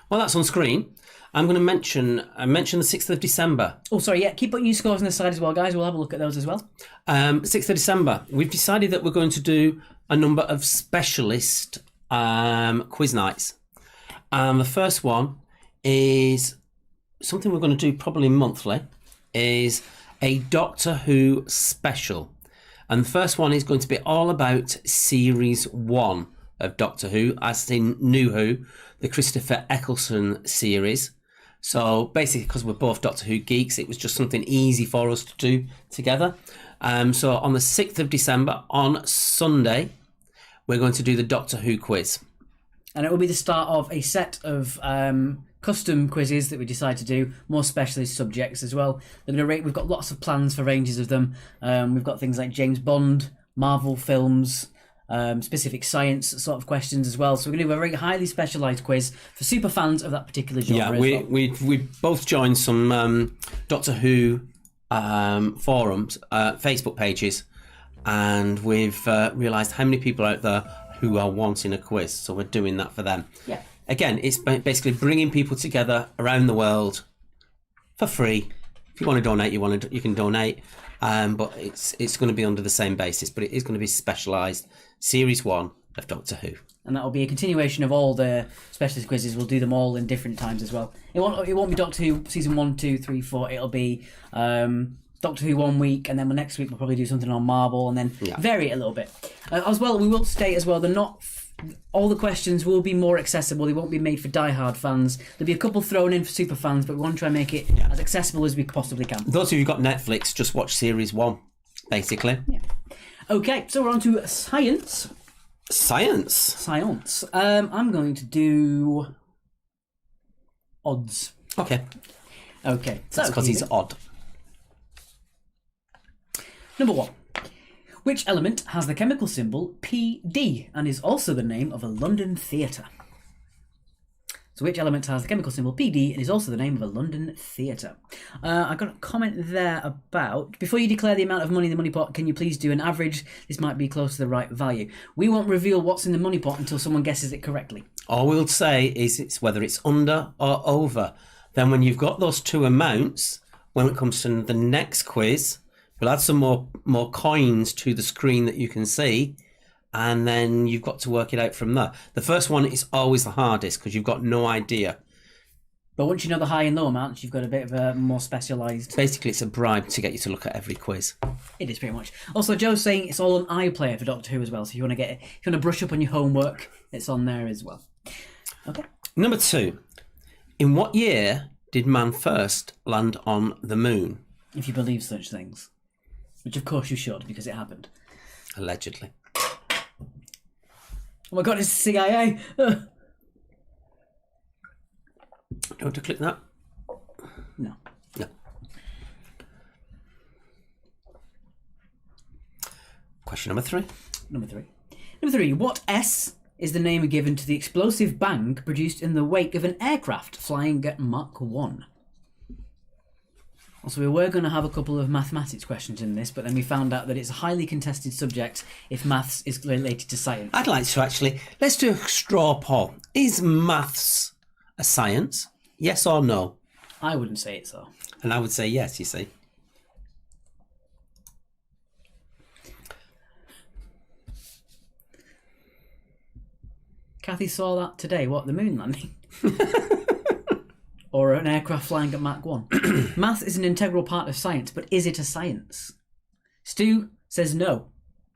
while that's on screen, I'm going to mention the 6th of December. Oh, sorry, yeah, keep putting your scores on the side as well, guys. We'll have a look at those as well. 6th of December, we've decided that we're going to do a number of specialist quiz nights. The first one is something we're going to do probably monthly, is a Doctor Who special. And the first one is going to be all about Series 1 of Doctor Who, as in New Who, the Christopher Eccleston series. So basically, because we're both Doctor Who geeks, it was just something easy for us to do together. So on the 6th of December, on Sunday, we're going to do the Doctor Who quiz. And it will be the start of a set of custom quizzes that we decide to do, more specialist subjects as well. We've got lots of plans for ranges of them. We've got things like James Bond, Marvel films, specific science sort of questions as well. So we're going to do a very highly specialised quiz for super fans of that particular genre. Yeah, we both joined some Doctor Who forums, Facebook pages, and we've realised how many people out there who are wanting a quiz. So we're doing that for them. Yeah. Again, it's basically bringing people together around the world for free. If you want to donate, you can donate. But it's going to be under the same basis, but it is going to be specialised. Series 1 of Doctor Who. And that will be a continuation of all the specialist quizzes. We'll do them all in different times as well. It won't be Doctor Who season 1, 2, 3, 4. It'll be Doctor Who 1 week, and then next week we'll probably do something on Marvel, and then vary it a little bit. As well, we will state as well, they're not... all the questions will be more accessible. They won't be made for die-hard fans. There'll be a couple thrown in for super fans, but we want to try and make it as accessible as we possibly can. Those of you who've got Netflix, just watch Series 1, basically. Yeah. Okay, so we're on to science. Science. I'm going to do odds. Okay. Okay. So That's because here he's we go. odd. Number 1. Which element has the chemical symbol Pd and is also the name of a London theatre? So which element has the chemical symbol Pd and is also the name of a London theatre? I got a comment there about, before you declare the amount of money in the money pot, can you please do an average? This might be close to the right value. We won't reveal what's in the money pot until someone guesses it correctly. All we'll say is it's whether it's under or over. Then when you've got those two amounts, when it comes to the next quiz, we'll add some more coins to the screen that you can see, and then you've got to work it out from there. The first one is always the hardest because you've got no idea. But once you know the high and low amounts, you've got a bit of a more specialised... Basically, it's a bribe to get you to look at every quiz. It is pretty much. Also, Joe's saying it's all on iPlayer for Doctor Who as well, so if you want to brush up on your homework, it's on there as well. Okay. Number 2. In what year did man first land on the moon? If you believe such things. Which of course you should, because it happened. Allegedly. Oh my god, it's the CIA! Ugh. Do you want to click that? No. No. Question number 3. Number 3. What S is the name given to the explosive bang produced in the wake of an aircraft flying at Mach 1? Also, we were going to have a couple of mathematics questions in this, but then we found out that it's a highly contested subject if maths is related to science. I'd like to actually, let's do a straw poll. Is maths a science? Yes or no? I wouldn't say it so. And I would say yes, you see. Kathy saw that today. What, the moon landing? Or an aircraft flying at Mach 1? Math is an integral part of science, but is it a science? Stu says no.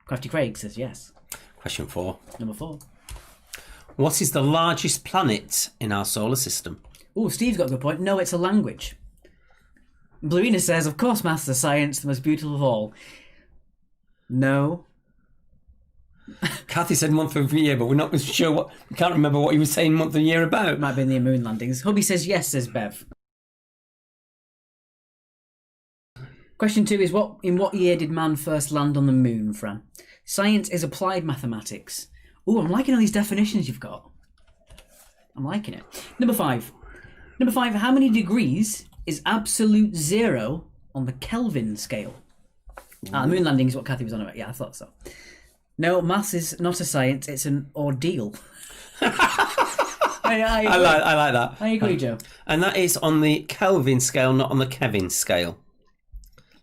Crafty Craig says yes. Question 4. Number 4. What is the largest planet in our solar system? Oh, Steve's got a good point. No, it's a language. Bluina says, of course maths is a science, the most beautiful of all. No. Kathy said month of year, but we're not sure what. We can't remember what he was saying month and year about. Might have been the moon landings. Hubby says yes, says Bev. Question 2 is, in what year did man first land on the moon, Fran? Science is applied mathematics. Oh, I'm liking all these definitions you've got. I'm liking it. Number 5. How many degrees is absolute zero on the Kelvin scale? The moon landing is what Kathy was on about. Yeah, I thought so. No, maths is not a science, it's an ordeal. I like that. I agree, Joe. And that is on the Kelvin scale, not on the Kevin scale.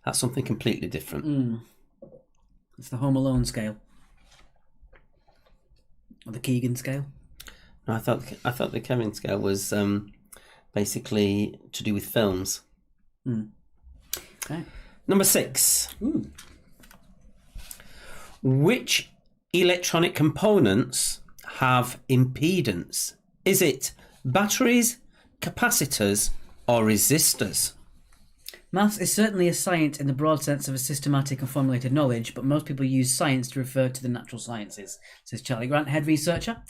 That's something completely different. It's the Home Alone scale. Or the Keegan scale. No, I thought the Kevin scale was basically to do with films. Okay. Number 6. Ooh. Which electronic components have impedance? Is it batteries, capacitors, or resistors? Maths is certainly a science in the broad sense of a systematic and formulated knowledge, but most people use science to refer to the natural sciences, says Charlie Grant, head researcher.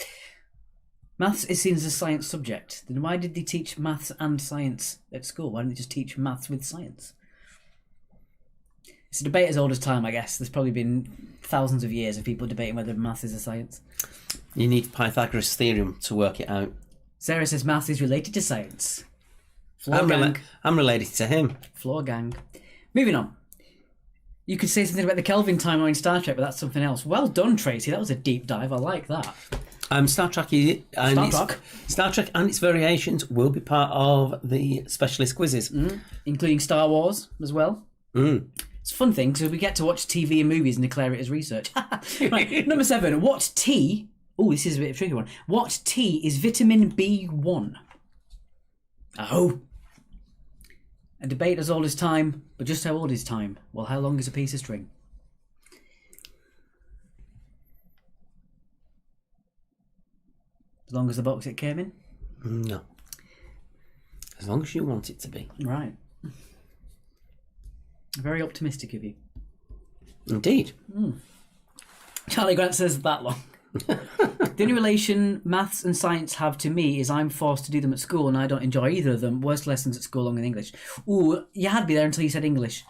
Maths is seen as a science subject. Then why did they teach maths and science at school? Why didn't they just teach maths with science? It's a debate as old as time, I guess. There's probably been thousands of years of people debating whether maths is a science. You need Pythagoras' theorem to work it out. Sarah says maths is related to science. I'm related to him. Floor gang. Moving on. You could say something about the Kelvin timeline in Star Trek, but that's something else. Well done, Tracy. That was a deep dive. I like that. Star Trek and its variations will be part of the specialist quizzes. Including Star Wars as well. It's a fun thing because we get to watch TV and movies and declare it as research. Right, number 7. What T... Oh, this is a bit of a tricky one. What T is vitamin B1? Oh. A debate as old as time, but just how old is time? Well, how long is a piece of string? As long as the box it came in? No. As long as you want it to be. Right. Very optimistic of you. Indeed. Charlie Grant says that long. The only relation maths and science have to me is I'm forced to do them at school and I don't enjoy either of them. Worst lessons at school along with English. Ooh, you had me there until you said English.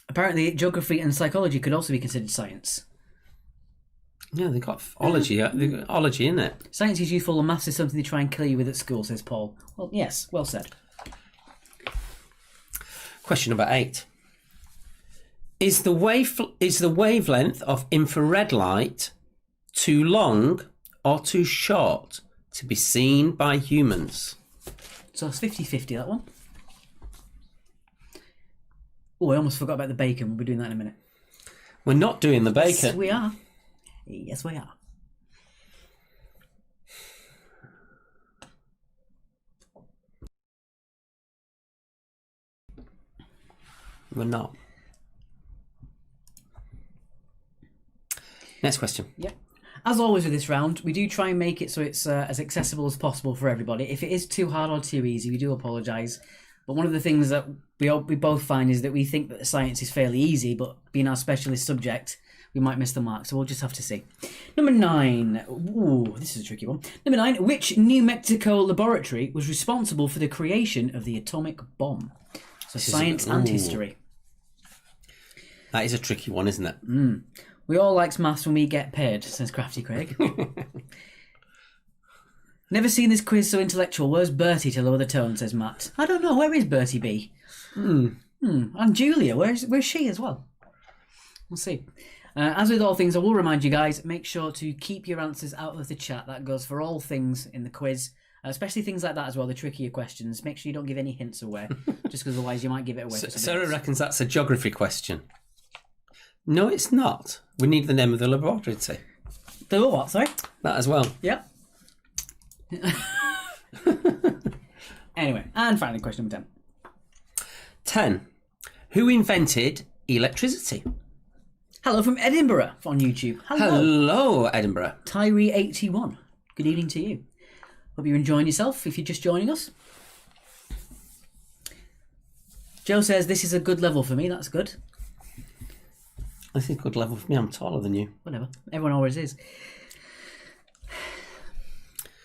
Apparently, geography and psychology could also be considered science. Yeah, they've got ology. They've got ology in it. Science is useful and maths is something they try and kill you with at school, says Paul. Well, yes, well said. Question number 8. Is the wavelength of infrared light too long or too short to be seen by humans? So it's 50-50, that one. Oh, I almost forgot about the bacon. We'll be doing that in a minute. We're not doing the bacon. Yes, we are. Yes, we are. We're not. Next question. Yep. As always with this round, we do try and make it so it's as accessible as possible for everybody. If it is too hard or too easy, we do apologise. But one of the things that we both find is that we think that the science is fairly easy, but being our specialist subject, we might miss the mark. So we'll just have to see. Number 9. Ooh, this is a tricky one. Number 9. Which New Mexico laboratory was responsible for the creation of the atomic bomb? So science and history. That is a tricky one, isn't it? We all likes maths when we get paid, says Crafty Craig. Never seen this quiz so intellectual. Where's Bertie to lower the tone, says Matt. I don't know. Where is Bertie B? And Julia, where's she as well? We'll see. As with all things, I will remind you guys, make sure to keep your answers out of the chat. That goes for all things in the quiz, especially things like that as well, the trickier questions. Make sure you don't give any hints away, just because otherwise you might give it away. Sarah reckons that's a geography question. No, it's not. We need the name of the laboratory. The what, sorry? That as well. Yep. Anyway, and finally, question number 10. 10. Who invented electricity? Hello from Edinburgh on YouTube. Hello, Edinburgh. Tyree81. Good evening to you. Hope you're enjoying yourself if you're just joining us. Joe says this is a good level for me. That's good. I think good level for me. I'm taller than you. Whatever. Everyone always is.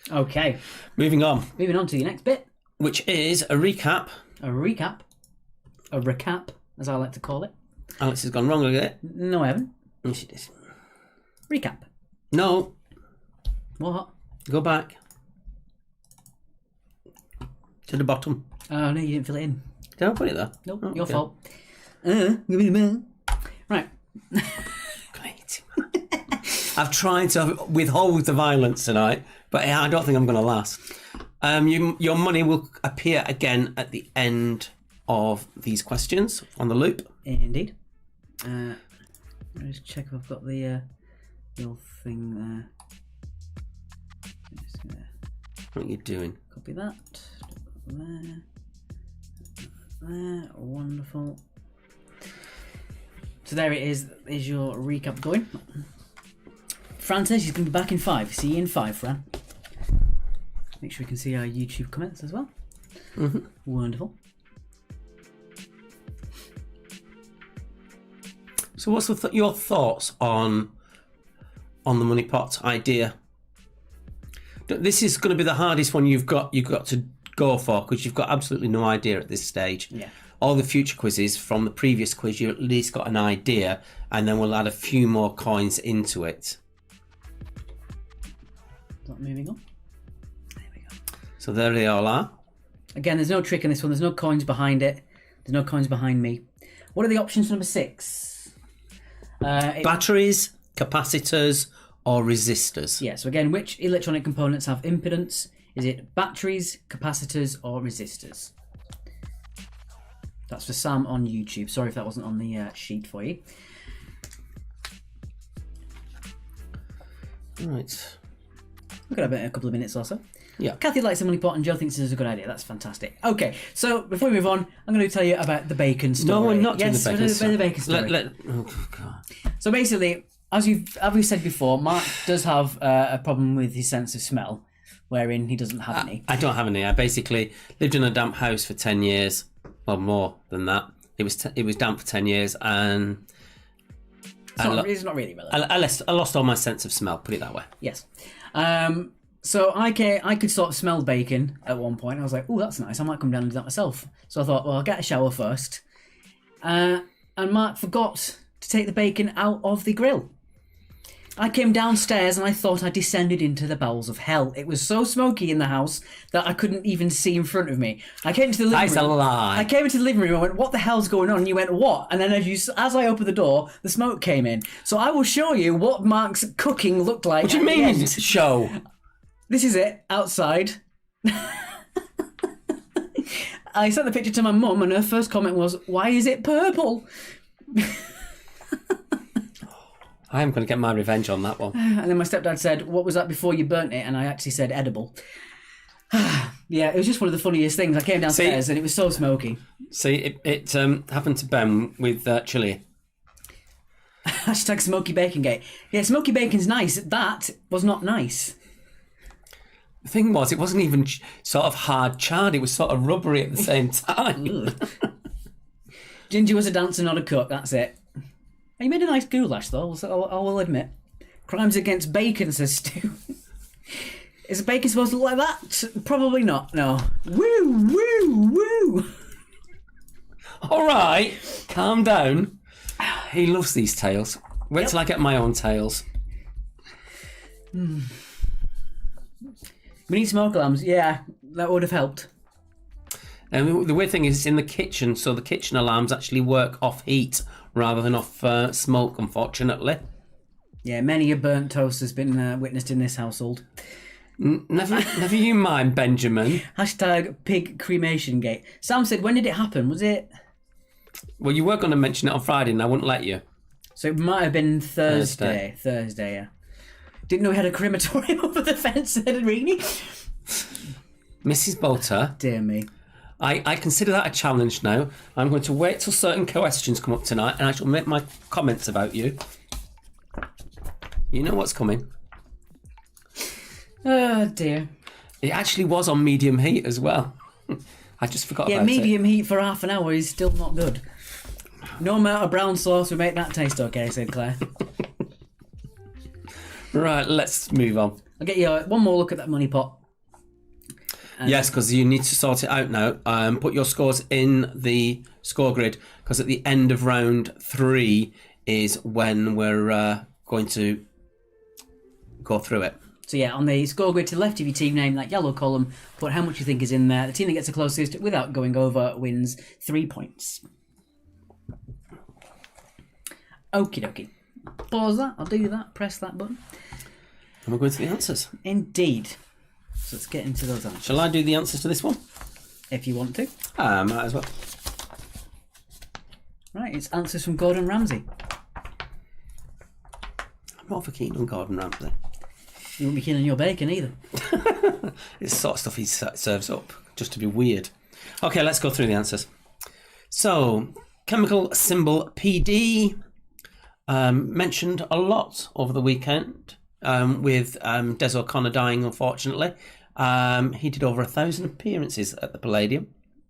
Okay. Moving on. Moving on to the next bit. Which is a recap. A recap. A recap, as I like to call it. Alex has gone wrong with it. No, I haven't. Yes, she did. Recap. No. What? Go back. To the bottom. Oh, no, you didn't fill it in. Did I put it there? Nope, Oh, your okay. fault. Right. Great. I've tried to withhold the violence tonight, but I don't think I'm going to last. Your money will appear again at the end of these questions on the loop. Indeed. Let me just check if I've got the little thing there. Just gonna What are you doing? copy that. There. There. Wonderful. So there it is. Is your recap going? Fran says she's going to be back in 5. See you in 5, Fran. Make sure you can see our YouTube comments as well. Mm-hmm. Wonderful. So what's your thoughts on the money pot idea? This is going to be the hardest one you've got to go for, because you've got absolutely no idea at this stage. Yeah. All the future quizzes from the previous quiz, you at least got an idea, and then we'll add a few more coins into it. Not moving on. There we go. So there they all are. Again, there's no trick in this one. There's no coins behind it. There's no coins behind me. What are the options for number 6? Batteries, capacitors, or resistors. Yeah, so again, which electronic components have impedance? Is it batteries, capacitors, or resistors? That's for Sam on YouTube. Sorry if that wasn't on the sheet for you. Right. We've got a couple of minutes or so. Yeah. Kathy likes the money pot and Joe thinks this is a good idea. That's fantastic. Okay, so before we move on, I'm going to tell you about the bacon story. No, we're not doing yes, the bacon story. the bacon story. Oh, God. So basically, as we've said before, Mark does have a problem with his sense of smell, wherein he doesn't have any. I don't have any. I basically lived in a damp house for 10 years. Well, more than that. It was damp for 10 years, and It's not really relevant. I lost all my sense of smell, put it that way. Yes. So I could sort of smell bacon at one point. I was like, oh, that's nice. I might come down and do that myself. So I thought, well, I'll get a shower first. And Mark forgot to take the bacon out of the grill. I came downstairs and I thought I descended into the bowels of hell. It was so smoky in the house that I couldn't even see in front of me. I came into the living room. That's a lie. I came into the living room and I went, what the hell's going on? And you went, what? And then as I opened the door, the smoke came in. So I will show you what Mark's cooking looked like. What do you mean, show? This is it, outside. I sent the picture to my mum and her first comment was, why is it purple? I am going to get my revenge on that one. And then my stepdad said, what was that before you burnt it? And I actually said edible. Yeah, it was just one of the funniest things. I came downstairs and it was so smoky. See, it happened to Ben with chili. Hashtag smoky bacon gate. Yeah, smoky bacon's nice. That was not nice. The thing was, it wasn't even sort of hard charred. It was sort of rubbery at the same time. Ginger was a dancer, not a cook. That's it. You made a nice goulash, though. I will admit. Crimes against bacon, says Stu. Is bacon supposed to look like that? Probably not. No. Woo, woo, woo. All right, calm down. He loves these tales. Wait till I get my own tales. We need smoke alarms. Yeah, that would have helped. And the weird thing is, it's in the kitchen, so the kitchen alarms actually work off heat rather than off smoke, unfortunately. Yeah, many a burnt toast has been witnessed in this household. Never you mind, Benjamin. Hashtag pig cremation gate. Sam said, when did it happen? Was it... Well, you were going to mention it on Friday and I wouldn't let you. So it might have been Thursday, yeah. Didn't know we had a crematorium over the fence at Rini. Mrs. Bolter. Dear me. I consider that a challenge now. I'm going to wait till certain questions come up tonight and I shall make my comments about you. You know what's coming. Oh, dear. It actually was on medium heat as well. I just forgot about it. Yeah, medium heat for half an hour is still not good. No amount of brown sauce would make that taste okay, said Claire. Right, let's move on. I'll get you one more look at that money pot. Yes, because you need to sort it out now. Put your scores in the score grid, because at the end of round 3 is when we're going to go through it. So yeah, on the score grid to the left of your team name, that yellow column, put how much you think is in there. The team that gets the closest without going over wins 3 points. Okie dokie. Pause that, I'll do that, press that button. And we're going to the answers. Indeed. So let's get into those answers. Shall I do the answers to this one? If you want to. Might as well. Right, it's answers from Gordon Ramsay. I'm not for keen on Gordon Ramsay. You won't be keen on your bacon either. It's the sort of stuff he serves up, just to be weird. Okay, let's go through the answers. So, chemical symbol PD, mentioned a lot over the weekend, with Des O'Connor dying, unfortunately. He did over 1,000 appearances at the Palladium.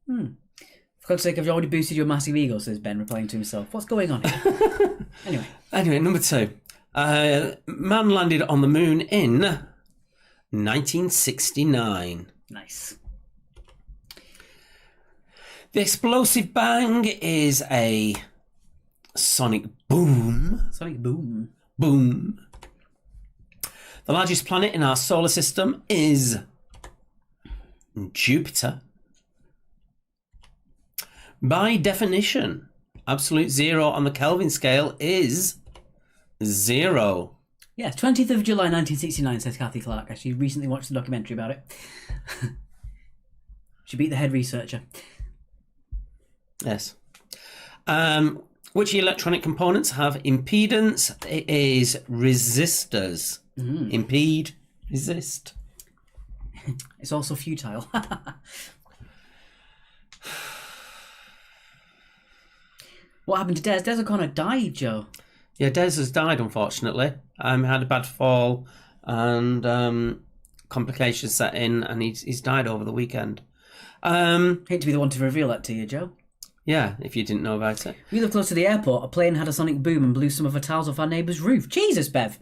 For God's sake, I've already boosted your massive ego, says Ben, replying to himself. What's going on here? Anyway, number 2. Man landed on the moon in 1969. Nice. The explosive bang is a sonic boom. Sonic boom. Boom. The largest planet in our solar system is Jupiter. By definition, absolute zero on the Kelvin scale is 0. Yes, 20th of July 1969, says Kathy Clark. She recently watched the documentary about it. She beat the head researcher. Yes. Which electronic components have impedance? It is resistors. Impede, resist. It's also futile. What happened to Des? Des O'Connor died, Joe. Yeah, Des has died, unfortunately. Had a bad fall and complications set in, and he's died over the weekend. Hate to be the one to reveal that to you, Joe. Yeah, if you didn't know about it. We live close to the airport. A plane had a sonic boom and blew some of the tiles off our neighbour's roof. Jesus, Bev.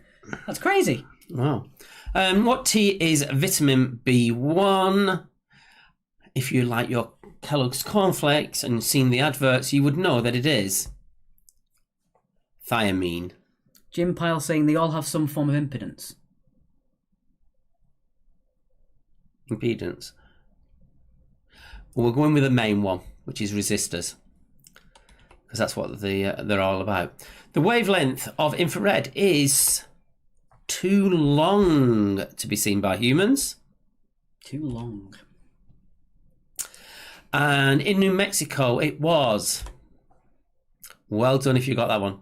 That's crazy. Wow. What tea is vitamin B1? If you like your Kellogg's cornflakes and seen the adverts, you would know that it is thiamine. Jim Pyle saying they all have some form of impedance. Impedance. Well, we're going with the main one, which is resistors, because that's what they're all about. The wavelength of infrared is too long to be seen by humans. Too long. And in New Mexico, it was. Well done if you got that one.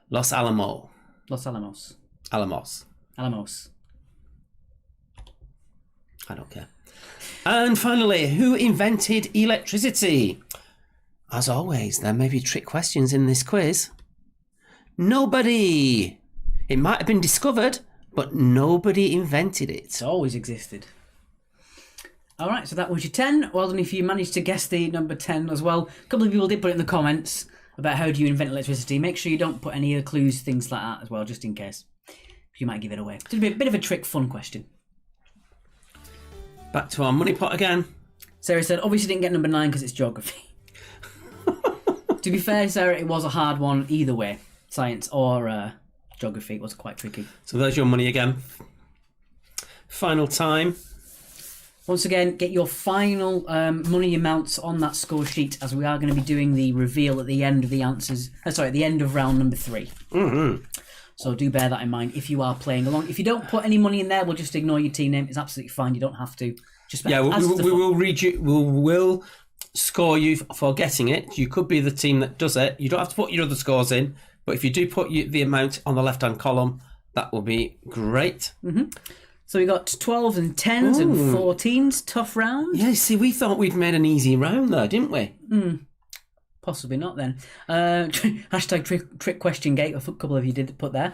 Los Alamos. Los Alamos. Alamos. Alamos. I don't care. And finally, who invented electricity? As always, there may be trick questions in this quiz. Nobody. It might have been discovered, but nobody invented it. It's always existed. All right, so that was your 10. Well done if you managed to guess the number 10 as well. A couple of people did put it in the comments about how do you invent electricity. Make sure you don't put any clues, things like that as well, just in case. You might give it away. It's a bit of a trick, fun question. Back to our money pot again. Sarah said, obviously didn't get number 9 because it's geography. To be fair, Sarah, it was a hard one either way. Science or geography was quite tricky. So there's your money again. Final time. Once again, get your final money amounts on that score sheet, as we are going to be doing the reveal at the end of the answers. At the end of round number 3. Mm-hmm. So do bear that in mind if you are playing along. If you don't put any money in there, we'll just ignore your team name. It's absolutely fine. You don't have to. Just we will read you. We will score you for getting it. You could be the team that does it. You don't have to put your other scores in, but if you do put the amount on the left-hand column, that will be great. Mm-hmm. So we got 12s and 10s and 14s. Tough round. Yeah, see, we thought we'd made an easy round there, didn't we? Possibly not then. Hashtag trick question gate. A couple of you did put there.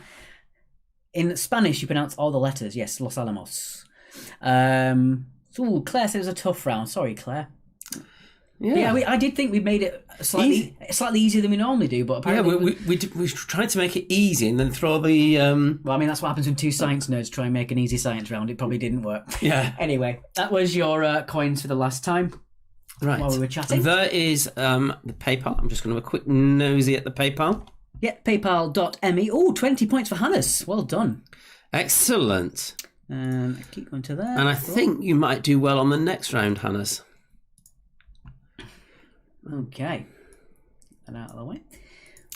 In Spanish, you pronounce all the letters. Yes, Los Alamos. Claire said it was a tough round. Sorry, Claire. Yeah, I did think we made it slightly easier than we normally do, but apparently we tried to make it easy and then throw the. Well, I mean that's what happens when two science nerds try and make an easy science round. It probably didn't work. Yeah. Anyway, that was your coins for the last time. Right. While we were chatting, there is the PayPal. I'm just going to have a quick nosy at the PayPal. Yeah, PayPal.me. Oh, 20 points for Hannes. Well done. Excellent. Keep going to there. And I think you might do well on the next round, Hannes. Okay. And out of the way.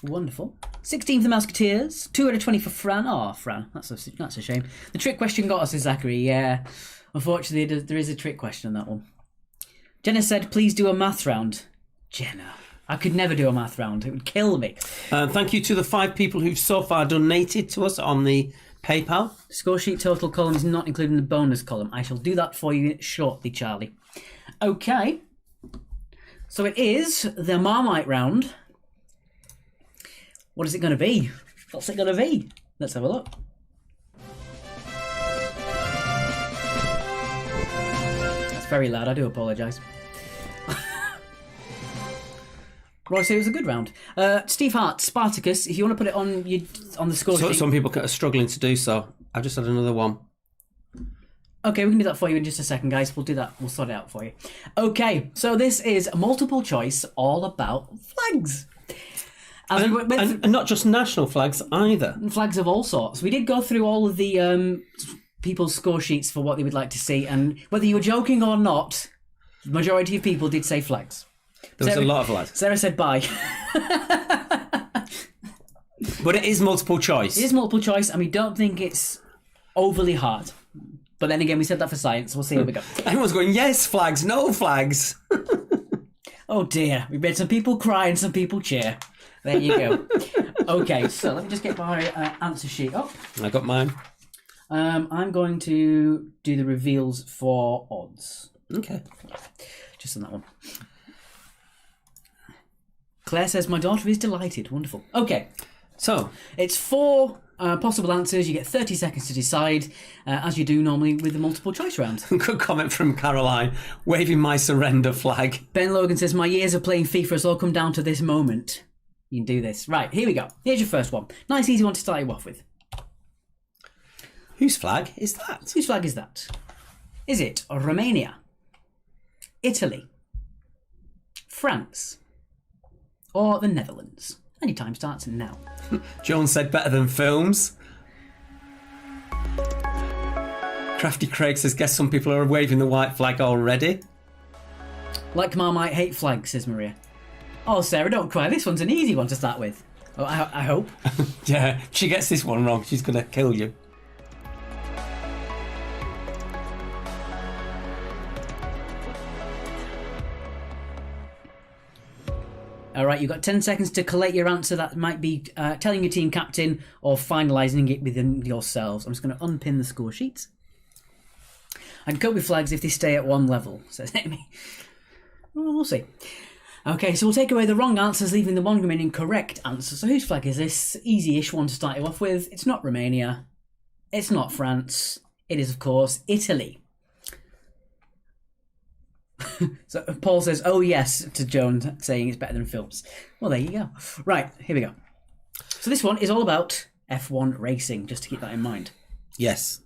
Wonderful. 16 for the Musketeers. 2 out of 20 for Fran. Oh, Fran. That's a shame. The trick question got us, Zachary. Yeah. Unfortunately, there is a trick question on that one. Jenna said, please do a math round. Jenna. I could never do a math round. It would kill me. Thank you to the 5 people who've so far donated to us on the PayPal. Score sheet total column is not included in the bonus column. I shall do that for you shortly, Charlie. Okay. So it is the Marmite round. What is it going to be? What's it going to be? Let's have a look. That's very loud. I do apologise. Roy said it was a good round. Steve Hart, Spartacus, if you want to put it on the score sheet. Some people are struggling to do so. I've just had another one. Okay, we can do that for you in just a second, guys. We'll do that. We'll sort it out for you. Okay, so this is multiple choice all about flags. And not just national flags either. Flags of all sorts. We did go through all of the people's score sheets for what they would like to see, and whether you were joking or not, the majority of people did say flags. There was a lot of flags. Sarah said bye. But it is multiple choice. It is multiple choice, and we don't think it's overly hard. But then again, we said that for science. We'll see how we go. Everyone's going, yes, flags, no flags. Oh dear, we made some people cry and some people cheer. There you go. Okay, so let me just get my answer sheet up. I got mine. I'm going to do the reveals for odds. Okay. Just on that one. Claire says, my daughter is delighted. Wonderful. Okay. So, It's 4 possible answers. You get 30 seconds to decide, as you do normally with the multiple choice round. Good comment from Caroline, waving my surrender flag. Ben Logan says, my years of playing FIFA has all come down to this moment. You can do this. Right, here we go. Here's your first one. Nice, easy one to start you off with. Whose flag is that? Whose flag is that? Is it Romania, Italy, France, or the Netherlands? And your time starts now. Joan said better than films. Crafty Craig says, guess some people are waving the white flag already. Like Marmite hate flag, says Maria. Oh, Sarah, don't cry. This one's an easy one to start with. Oh, I hope. Yeah, if she gets this one wrong, she's going to kill you. All right, you've got 10 seconds to collate your answer. That might be telling your team captain or finalising it within yourselves. I'm just going to unpin the score sheets. I can cope with flags if they stay at one level, says Amy. Well, we'll see. Okay, so we'll take away the wrong answers, leaving the one remaining correct answer. So whose flag is this? Easy-ish one to start you off with. It's not Romania. It's not France. It is, of course, Italy. So Paul says, oh yes, to Joan, saying it's better than films. Well, there you go. Right, here we go. So this one is all about F1 racing, just to keep that in mind. Yes.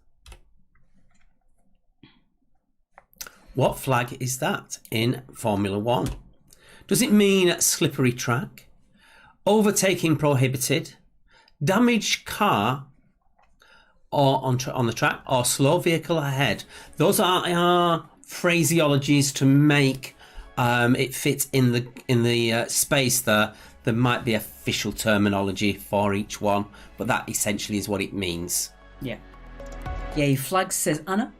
What flag is that in Formula One? Does it mean slippery track, overtaking prohibited, damaged car, or on the track, or slow vehicle ahead? Those are our phraseologies to make it fit in the space there. There might be official terminology for each one, but that essentially is what it means. Yeah. Yay, flags, says Anna.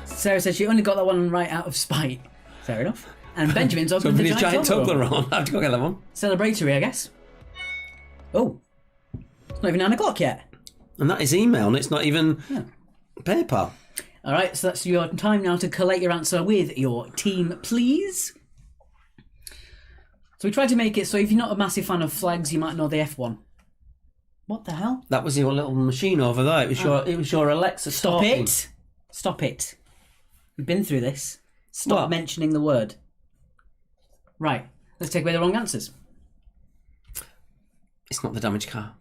Sarah says she only got that one right out of spite. Fair enough. And Benjamin's opened the giant Toblerone. I have to go get that one. Celebratory, I guess. Oh. It's not even 9 o'clock yet. And that is email, and it's not even paper. All right, so that's your time now to collate your answer with your team, please. So we tried to make it so if you're not a massive fan of flags, you might know the F1. What the hell? That was your little machine over there. It was your Alexa. Stop talking. it. Stop it. We've been through this. Stop mentioning the word. Right, let's take away the wrong answers. It's not the damaged car.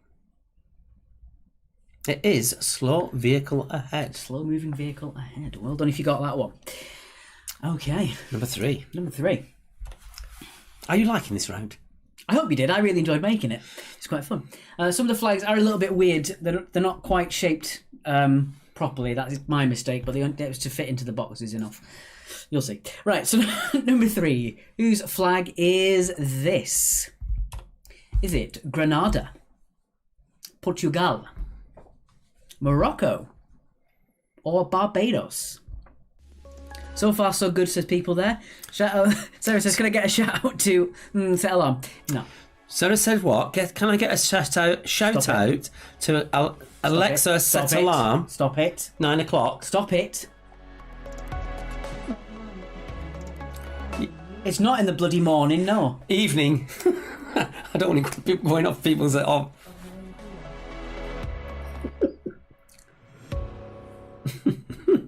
It is slow vehicle ahead. Slow moving vehicle ahead. Well done if you got that one. Okay. Number 3. Number 3. Are you liking this round? I hope you did. I really enjoyed making it. It's quite fun. Some of the flags are a little bit weird. They're not quite shaped properly. That is my mistake, but it was to fit into the boxes enough. You'll see. Right, so number 3. Whose flag is this? Is it Grenada, Portugal, Morocco, or Barbados? So far, so good, says people there. Shout out. Sarah says, can I get a shout out to set alarm? No. Sarah said what? Can I get a shout out to Alexa set alarm? Stop it. 9 o'clock. Stop it. It's not in the bloody morning, no. Evening. I don't want to keep going off people's off.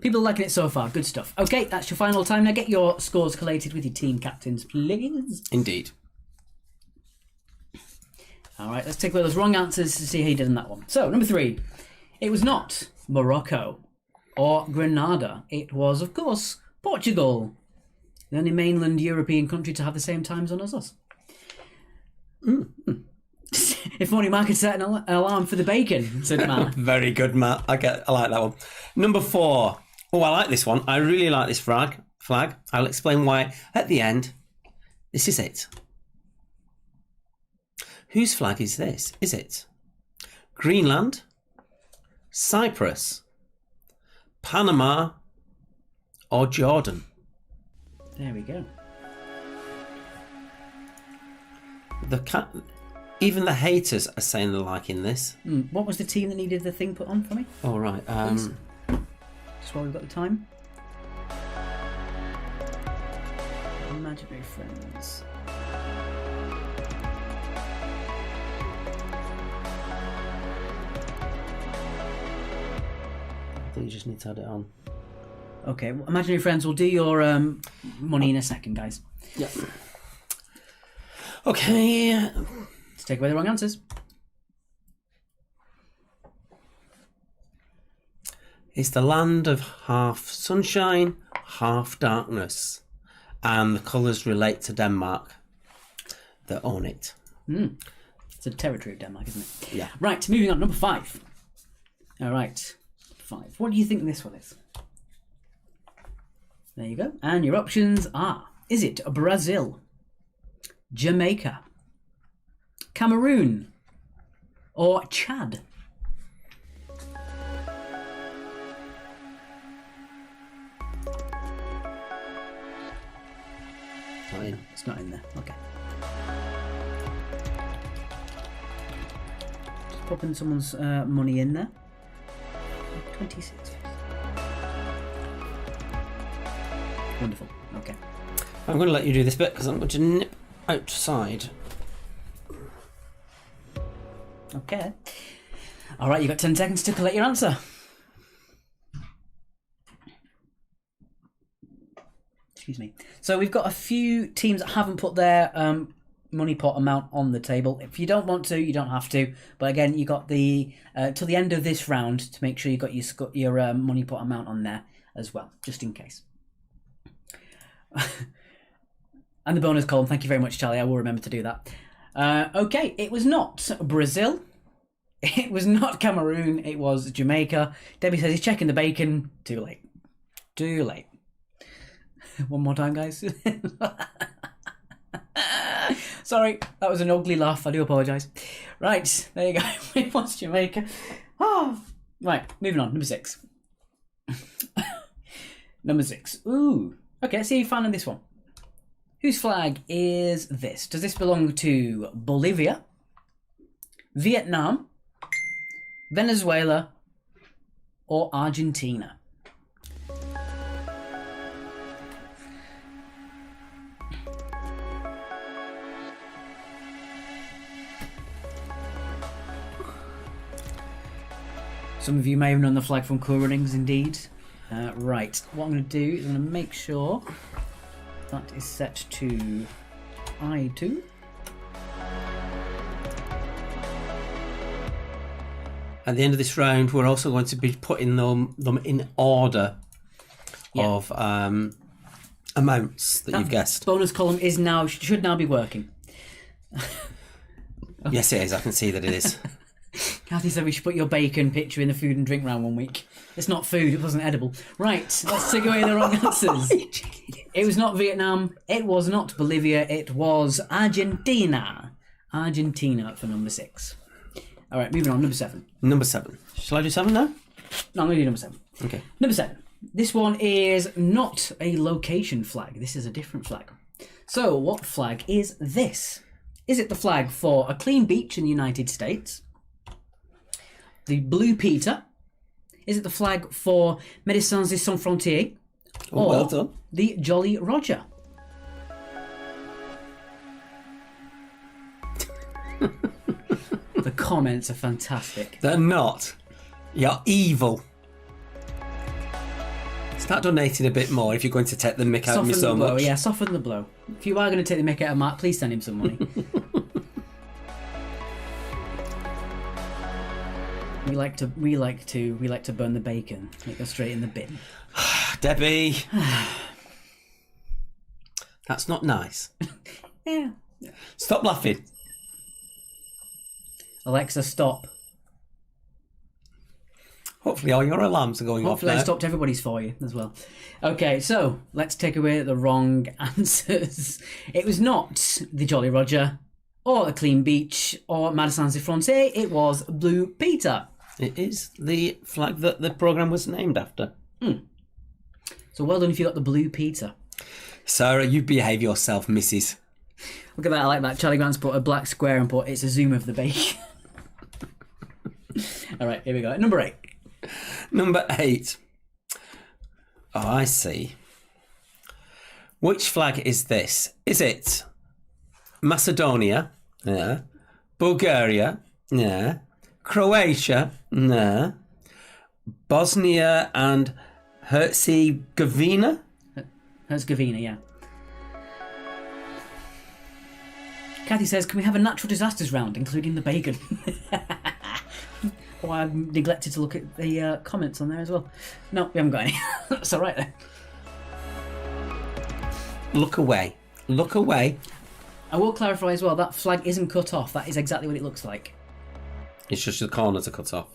People are liking it so far. Good stuff. Okay, that's your final time. Now get your scores collated with your team captains, please. Indeed. All right, let's take away those wrong answers to see how you did on that one. So, number 3. It was not Morocco or Grenada. It was, of course, Portugal. The only mainland European country to have the same time zone as us. If only Mark had set an alarm for the bacon, said Matt. Very good, Matt. I like that one. Number 4. Oh, I like this one. I really like this flag. I'll explain why at the end. This is it. Whose flag is this? Is it Greenland, Cyprus, Panama, or Jordan? There we go. Even the haters are saying they're liking this. What was the team that needed the thing put on for me? Oh, right. Just while we've got the time. Imaginary friends. You just need to add it on. Okay, well, imaginary friends, we'll do your money in a second, guys. Yeah. Okay. Let's take away the wrong answers. It's the land of half sunshine, half darkness. And the colours relate to Denmark that own it. It's a territory of Denmark, isn't it? Yeah. Right, moving on. Number 5. All right. 5. What do you think this one is? There you go. And your options are, is it Brazil, Jamaica, Cameroon, or Chad? Fine. It's not in there. Okay. Just popping someone's money in there. 26. Wonderful. Okay. I'm going to let you do this bit because I'm going to nip outside. Okay. All right, you've got 10 seconds to collect your answer. Excuse me. So we've got a few teams that haven't put their money pot amount on the table. If you don't want to, you don't have to. But again, you got the till the end of this round to make sure you got your money pot amount on there as well, just in case. And the bonus column. Thank you very much, Charlie. I will remember to do that. Okay, it was not Brazil. It was not Cameroon. It was Jamaica. Debbie says he's checking the bacon. Too late. Too late. One more time, guys. Sorry, that was an ugly laugh. I do apologise. Right, there you go. It was Jamaica. Oh. Right, moving on. Number 6. Number 6. Ooh. Okay, let's see how you found on this one. Whose flag is this? Does this belong to Bolivia, Vietnam, Venezuela, or Argentina? Some of you may have known the flag from Cool Runnings, indeed. Right, what I'm going to do is I'm going to make sure that is set to I2. At the end of this round, we're also going to be putting them in order of amounts that you've guessed. Bonus column is now should now be working. Yes, it is. I can see that it is. Kathy said we should put your bacon picture in the food and drink round one week. It's not food, it wasn't edible. Right, let's take away the wrong answers. It was not Vietnam, it was not Bolivia, it was Argentina. Argentina for number 6. All right, moving on, number 7. Number 7. Shall I do 7 now? No, I'm going to do number 7. Okay. Number 7. This one is not a location flag. This is a different flag. So, what flag is this? Is it the flag for a clean beach in the United States? The Blue Peter? Is it the flag for Médecins Sans Frontières? Or well done. the Jolly Roger? The comments are fantastic. They're not. You're evil. Start donating a bit more if you're going to take the mick out of me so much. Yeah, soften the blow. If you are going to take the mick out of Matt, please send him some money. We like to burn the bacon. It goes straight in the bin. Debbie, that's not nice. Yeah. Stop laughing. Alexa, stop. Hopefully all your alarms are going Hopefully off I now. stopped everybody's for you as well. Okay, so let's take away the wrong answers. It was not the Jolly Roger, or a Clean Beach, or Médecins Sans Frontières. It was Blue Peter. It is the flag that the programme was named after. So well done if you got the Blue Peter. Sarah, you behave yourself, missus. Look at that, I like that. Charlie Grant's put a black square and put, it's a zoom of the bacon. All right, here we go. Number 8. Number 8. Oh, I see. Which flag is this? Is it Macedonia? Yeah. Bulgaria? Yeah. Croatia? No. Bosnia and Herzegovina. Herzegovina, yeah. Kathy says, can we have a natural disasters round, including the bacon? Oh, I've neglected to look at the comments on there as well. No, we haven't got any. That's all right then. Look away. Look away. I will clarify as well, that flag isn't cut off. That is exactly what it looks like. It's just the corners are cut off.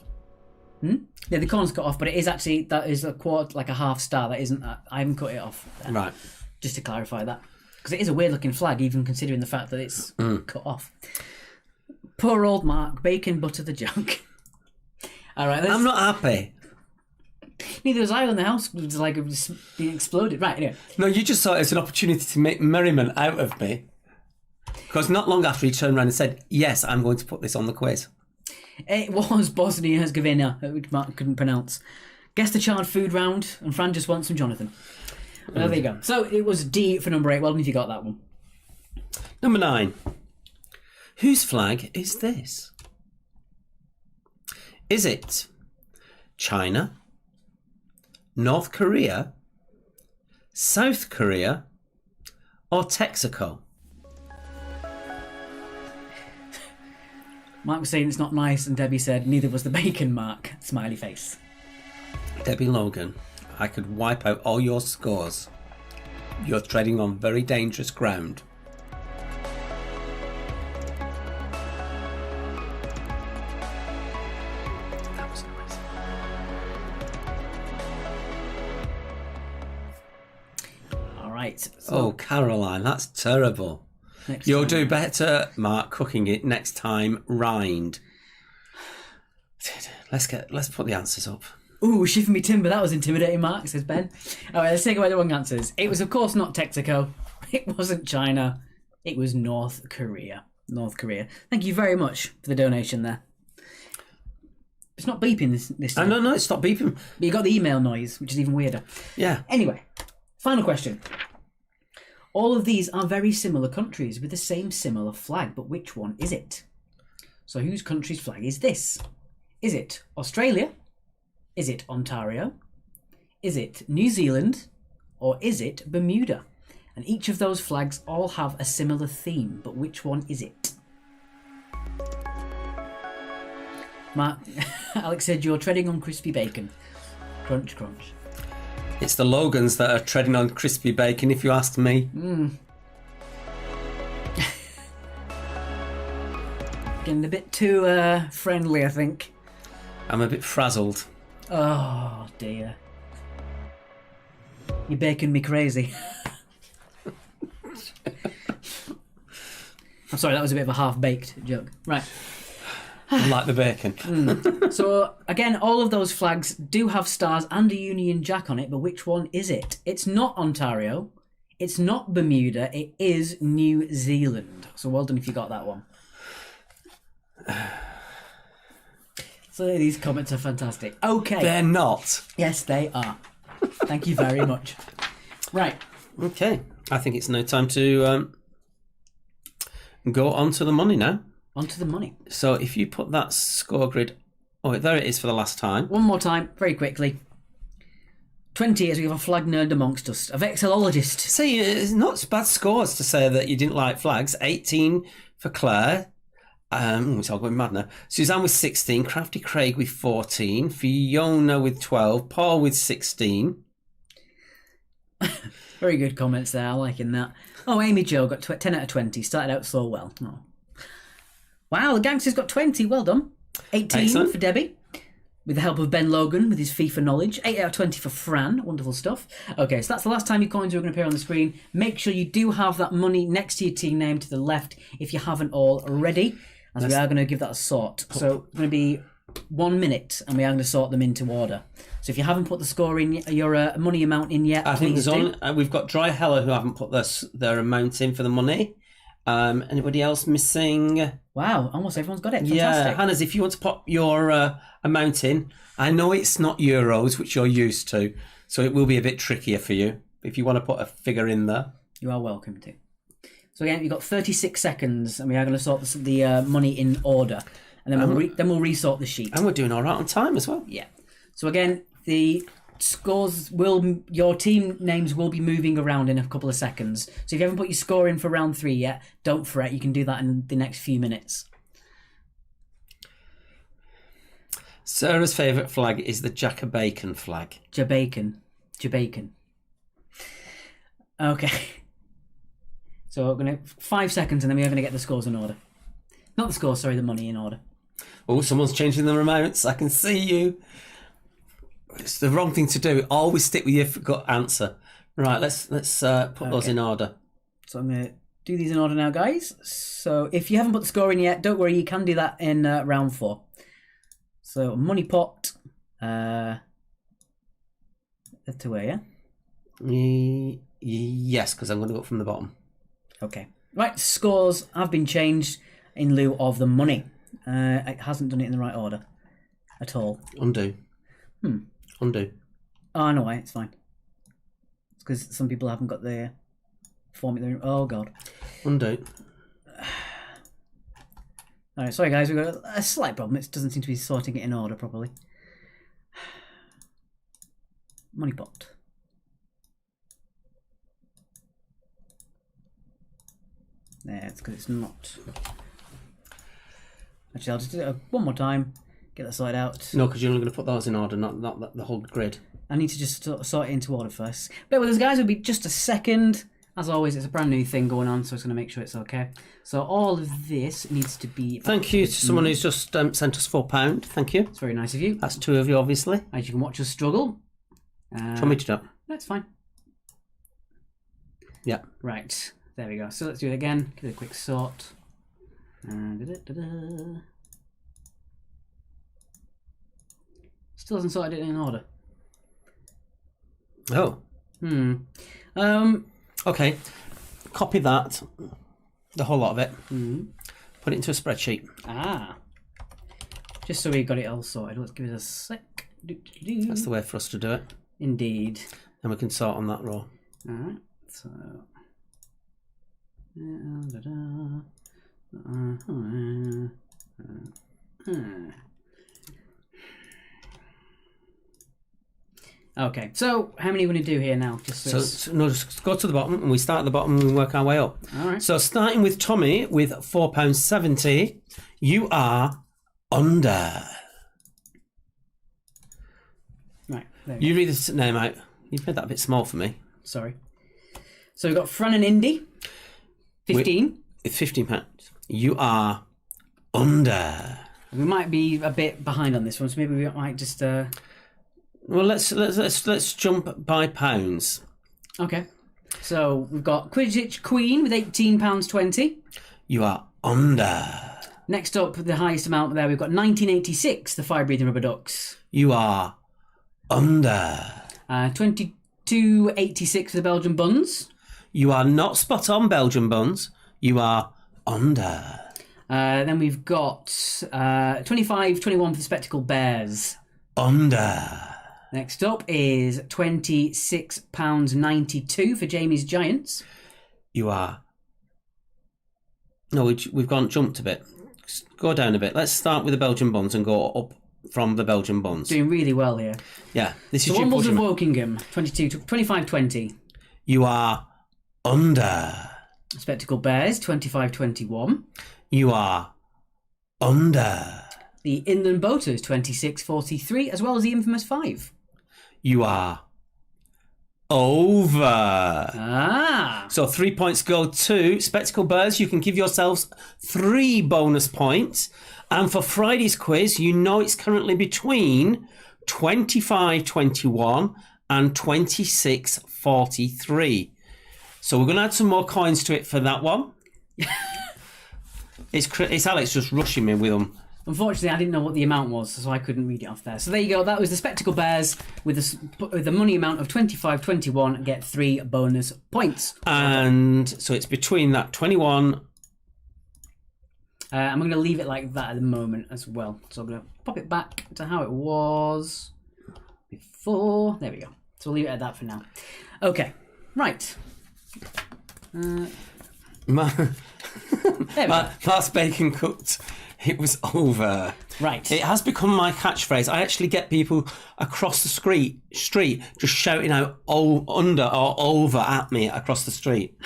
Yeah, the corner's cut off, but it is actually, that is a quarter, like a half star. That isn't, I haven't cut it off there. Right. Just to clarify that. Because it is a weird looking flag, even considering the fact that it's cut off. Poor old Mark, bacon butter the junk. All right, I'm not happy. Neither was I when the house was like it was being exploded. Right, anyway. No, you just saw it as an opportunity to make merriment out of me. Because not long after he turned around and said, yes, I'm going to put this on the quiz. It was Bosnia and Herzegovina, which Mark couldn't pronounce. Guess the charred food round, and Fran just wants some Jonathan. Well, there you go. So it was D for number 8. Well done if you got that one. Number 9. Whose flag is this? Is it China, North Korea, South Korea, or Texaco? Mark was saying it's not nice, and Debbie said neither was the bacon, Mark. Smiley face. Debbie Logan, I could wipe out all your scores. You're treading on very dangerous ground. That was nice. All right. So Oh, Caroline, that's terrible. You'll do better, Mark, cooking it next time. Rind. Let's put the answers up. Ooh, shiver me timber, that was intimidating, Mark, says Ben. All right, let's take away the wrong answers. It was, of course, not Texaco. It wasn't China. It was North Korea. North Korea. Thank you very much for the donation there. It's not beeping this time. No, it's not beeping. But you got the email noise, which is even weirder. Yeah. Anyway, final question. All of these are very similar countries with the same similar flag, but which one is it? So whose country's flag is this? Is it Australia? Is it Ontario? Is it New Zealand? Or is it Bermuda? And each of those flags all have a similar theme, but which one is it? Mark, Alex said you're treading on crispy bacon. Crunch, crunch. It's the Logans that are treading on crispy bacon, if you ask me. Getting a bit too friendly, I think. I'm a bit frazzled. Oh, dear. You're baking me crazy. I'm sorry, that was a bit of a half-baked joke. Right. Like the bacon. So, again, all of those flags do have stars and a Union Jack on it, but which one is it? It's not Ontario. It's not Bermuda. It is New Zealand. So well done if you got that one. So these comments are fantastic. Okay. They're not. Yes, they are. Thank you very much. Right. Okay. I think it's no time to go on to the money now. On to the money. So if you put that score grid... Oh, there it is for the last time. One more time, very quickly. 20 years we have a flag nerd amongst us. A vexillologist. See, it's not bad scores to say that you didn't like flags. 18 for Claire. It's all going mad now. Suzanne with 16. Crafty Craig with 14. Fiona with 12. Paul with 16. Very good comments there. I liking that. Oh, Amy Jo got 10 out of 20. Started out so well. Oh. Wow, the gangster's got 20. Well done. 18 Excellent. for Debbie, with the help of Ben Logan with his FIFA knowledge. 8 out of 20 for Fran. Wonderful stuff. Okay, so that's the last time your coins are going to appear on the screen. Make sure you do have that money next to your team name to the left if you haven't already, as we are going to give that a sort. So it's going to be 1 minute, and we are going to sort them into order. So if you haven't put the score in, your money amount in yet, I think please there's do. we've got Dry Hella who haven't put their amount in for the money. Anybody else missing? Wow, almost everyone's got it. Fantastic. Yeah, Hannah's, if you want to pop your amount in, I know it's not euros, which you're used to, so it will be a bit trickier for you. If you want to put a figure in there. You are welcome to. So again, you've got 36 seconds, and we are going to sort the money in order. And then we'll resort the sheet. And we're doing all right on time as well. Yeah. So again, the scores your team names will be moving around in a couple of seconds. So if you haven't put your score in for round 3 yet, don't fret. You can do that in the next few minutes. Sarah's favourite flag is the Jack-a-Bacon flag. Jamaican. Okay. So we're going to 5 seconds, and then we're going to get the scores in order. Not the scores, sorry, the money in order. Oh, someone's changing the remotes. I can see you. It's the wrong thing to do. Always stick with your gut answer. Right, let's put those in order. So I'm going to do these in order now, guys. So if you haven't put the score in yet, don't worry, you can do that in round 4. So money pot. That's away, yeah? Yes, because I'm going to go from the bottom. Okay. Right, scores have been changed in lieu of the money. It hasn't done it in the right order at all. Undo. Undo. Oh, I know why. It's fine. It's because some people haven't got the formula. Oh, God. Undo. All right, sorry, guys. We've got a slight problem. It doesn't seem to be sorting it in order properly. Money pot. There, it's because it's not. Actually, I'll just do it one more time. Get that sorted out. No, because you're only going to put those in order, not the whole grid. I need to just sort it into order first. Bear with us, guys. It'll be just a second. As always, it's a brand new thing going on, so it's going to make sure it's okay. So all of this needs to be... Thank you to someone who's just sent us £4. Thank you. It's very nice of you. That's 2 of you, obviously. As you can watch us struggle. Do you want me to do it? That's fine. Yeah. Right. There we go. So let's do it again. Give it a quick sort. Still hasn't sorted it in order. Oh. Okay. Copy that. The whole lot of it. Put it into a spreadsheet. Just so we got it all sorted. Let's give it a sec. That's the way for us to do it. Indeed. And we can sort on that row. Alright. So... Okay, so how many are we going to do here now? Just just go to the bottom, and we start at the bottom and we work our way up. All right. So starting with Tommy with £4.70, you are under. Right. You read the name out. You've made that a bit small for me. Sorry. So we've got Fran and Indy. 15. It's £15. You are under. We might be a bit behind on this one, so maybe we might just. Well, let's jump by pounds. Okay. So we've got Quidditch Queen with £18.20. You are under. Next up, the highest amount there, we've got 1986, the Fire Breathing Rubber Ducks. You are under. 22.86 for the Belgian Buns. You are not spot on, Belgian Buns. You are under. Then we've got 25.21 for the Spectacled Bears. Under. Next up is £26.92 for Jamie's Giants. You are. No, we've jumped a bit. Go down a bit. Let's start with the Belgian Buns and go up from the Belgian Buns. Doing really well here. Yeah, this is the your Wombles of Wokingham, 25.20. You are under. Spectacled Bears, 25.21. You are under. The Inland Boaters, 26.43, as well as the infamous 5. You are over. So 3 points go to Spectacled Bears. You can give yourselves 3 bonus points. And for Friday's quiz, you know it's currently between 25.21 and 26.43. So we're going to add some more coins to it for that one. It's Alex just rushing me with them. Unfortunately, I didn't know what the amount was, so I couldn't read it off there. So there you go. That was the Spectacled Bears with the money amount of 25.21 get 3 bonus points. And so it's between that 21. I'm going to leave it like that at the moment as well. So I'm going to pop it back to how it was before. There we go. So we'll leave it at that for now. Okay. Right. Last bacon cooked It was over. Right. It has become my catchphrase. I actually get people across the street just shouting out under or over at me across the street.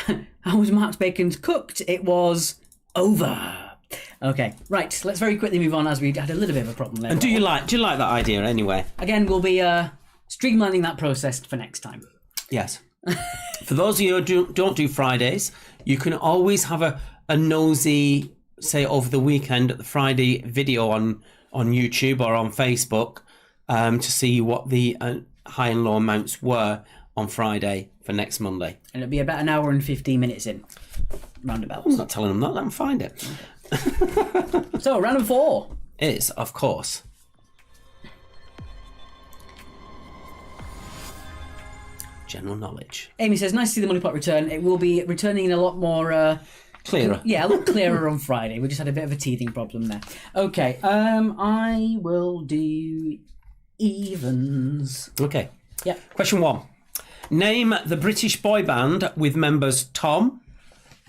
How was Mark's bacon's cooked? It was over. Okay, right. Let's very quickly move on as we had a little bit of a problem there. And do you like that idea anyway? Again, we'll be streamlining that process for next time. Yes. For those of you who don't do Fridays, you can always have a nosy, say over the weekend, at the Friday video on YouTube or on Facebook to see what the high and low amounts were on Friday for next Monday. And it'll be about an hour and 15 minutes in, roundabouts. I'm not telling them that. Let them find it. So, random 4 is, of course, general knowledge. Amy says, nice to see the money pot return. It will be returning in a lot more... Clearer. Yeah, a lot clearer on Friday. We just had a bit of a teething problem there. Okay, I will do evens. Okay. Yeah. Question 1. Name the British boy band with members Tom,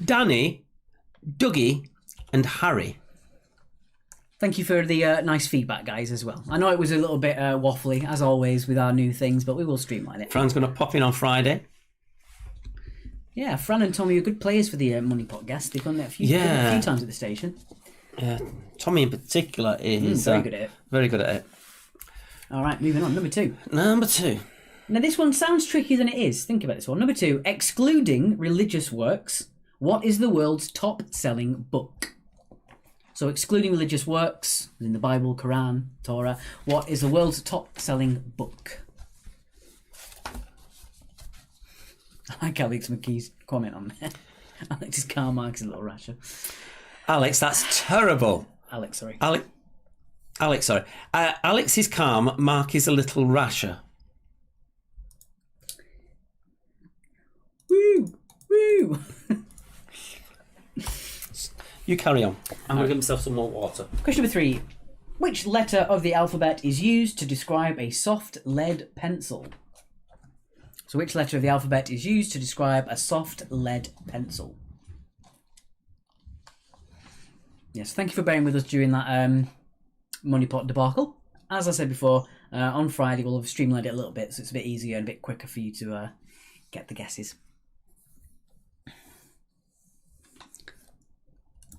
Danny, Dougie and Harry. Thank you for the nice feedback, guys, as well. I know it was a little bit waffly, as always, with our new things, but we will streamline it. Fran's going to pop in on Friday. Yeah, Fran and Tommy are good players for the Money Pot guests. They've done it a few times at the station. Tommy in particular is very good at it. Very good at it. All right, moving on. Number 2. Number 2. Now, this one sounds trickier than it is. Think about this one. Number 2, excluding religious works, what is the world's top-selling book? So, excluding religious works, in the Bible, Quran, Torah, what is the world's top-selling book? I like Alex McKee's comment on there. Alex's car marks a little rasher. Alex, that's terrible. Alex, sorry. Alex, sorry. Alex's car mark is a little rasher. Woo! Woo! You carry on. I'm going to give myself some more water. Question number 3. Which letter of the alphabet is used to describe a soft lead pencil? So which letter of the alphabet is used to describe a soft lead pencil? Yes, thank you for bearing with us during that Money Pot debacle. As I said before, on Friday we'll have streamlined it a little bit so it's a bit easier and a bit quicker for you to get the guesses.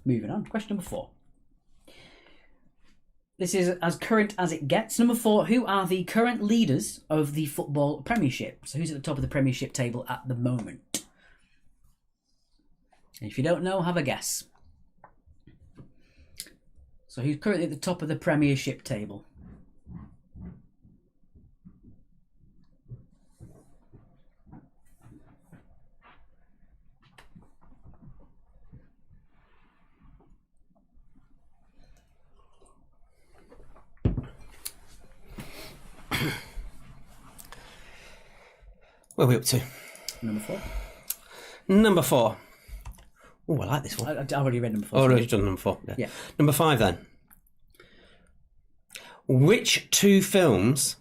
Moving on, question number 4. This is as current as it gets. Number 4, who are the current leaders of the football premiership? So who's at the top of the premiership table at the moment? And if you don't know, have a guess. So who's currently at the top of the premiership table? Where are we up to? Number 4. Number 4. Oh, I like this one. I've already read number 4. Oh, already done number 4. Yeah. Number 5 then. Which 2 films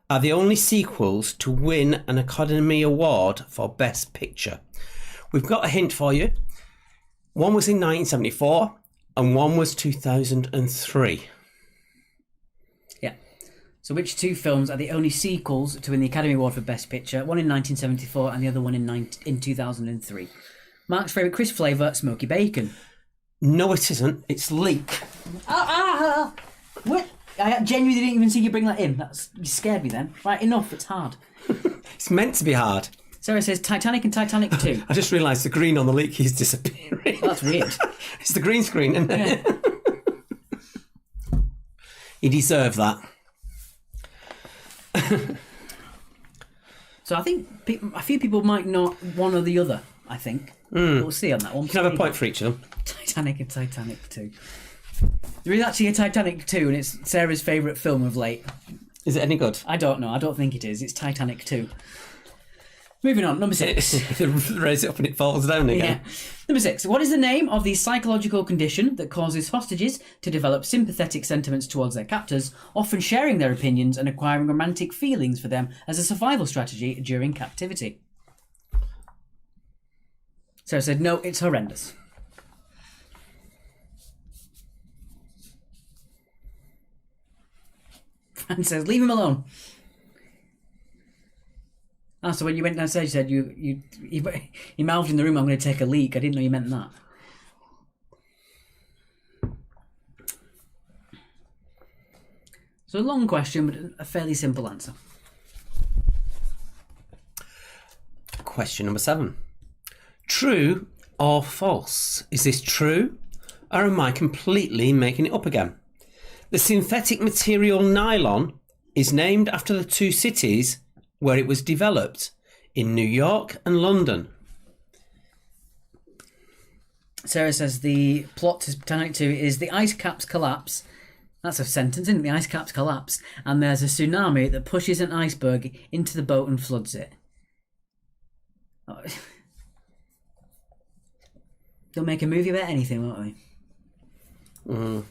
are the only sequels to win an Academy Award for Best Picture? We've got a hint for you. One was in 1974 and one was 2003. So which 2 films are the only sequels to win the Academy Award for Best Picture? One in 1974 and the other one in 2003. Mark's favourite crisp flavour, smoky bacon. No, it isn't. It's leek. What? I genuinely didn't even see you bring that in. You scared me then. Right, enough. It's hard. It's meant to be hard. Sarah says Titanic and Titanic 2. I just realised the green on the leek is disappearing. That's weird. It's the green screen, isn't it? Yeah. You deserve that. So I think a few people might not one or the other, I think. We'll see on that one. You can have a point for each of them. Titanic and Titanic 2. There is actually a Titanic 2 and it's Sarah's favourite film of late. Is it any good? I don't know. I don't think it is. It's Titanic 2. Moving on, number 6. Raise it up and it falls down again. Yeah. Number 6. What is the name of the psychological condition that causes hostages to develop sympathetic sentiments towards their captors, often sharing their opinions and acquiring romantic feelings for them as a survival strategy during captivity? Sarah said, no, it's horrendous. Fran says, leave him alone. Ah, so when you went downstairs, you said you mouthed in the room, I'm going to take a leak. I didn't know you meant that. So a long question, but a fairly simple answer. Question number 7. True or false? Is this true, or am I completely making it up again? The synthetic material nylon is named after the 2 cities where it was developed, in New York and London. Sarah says the plot to Titanic 2 is the ice caps collapse. That's a sentence, isn't it? The ice caps collapse, and there's a tsunami that pushes an iceberg into the boat and floods it. Oh. They'll make a movie about anything, won't they? Mm.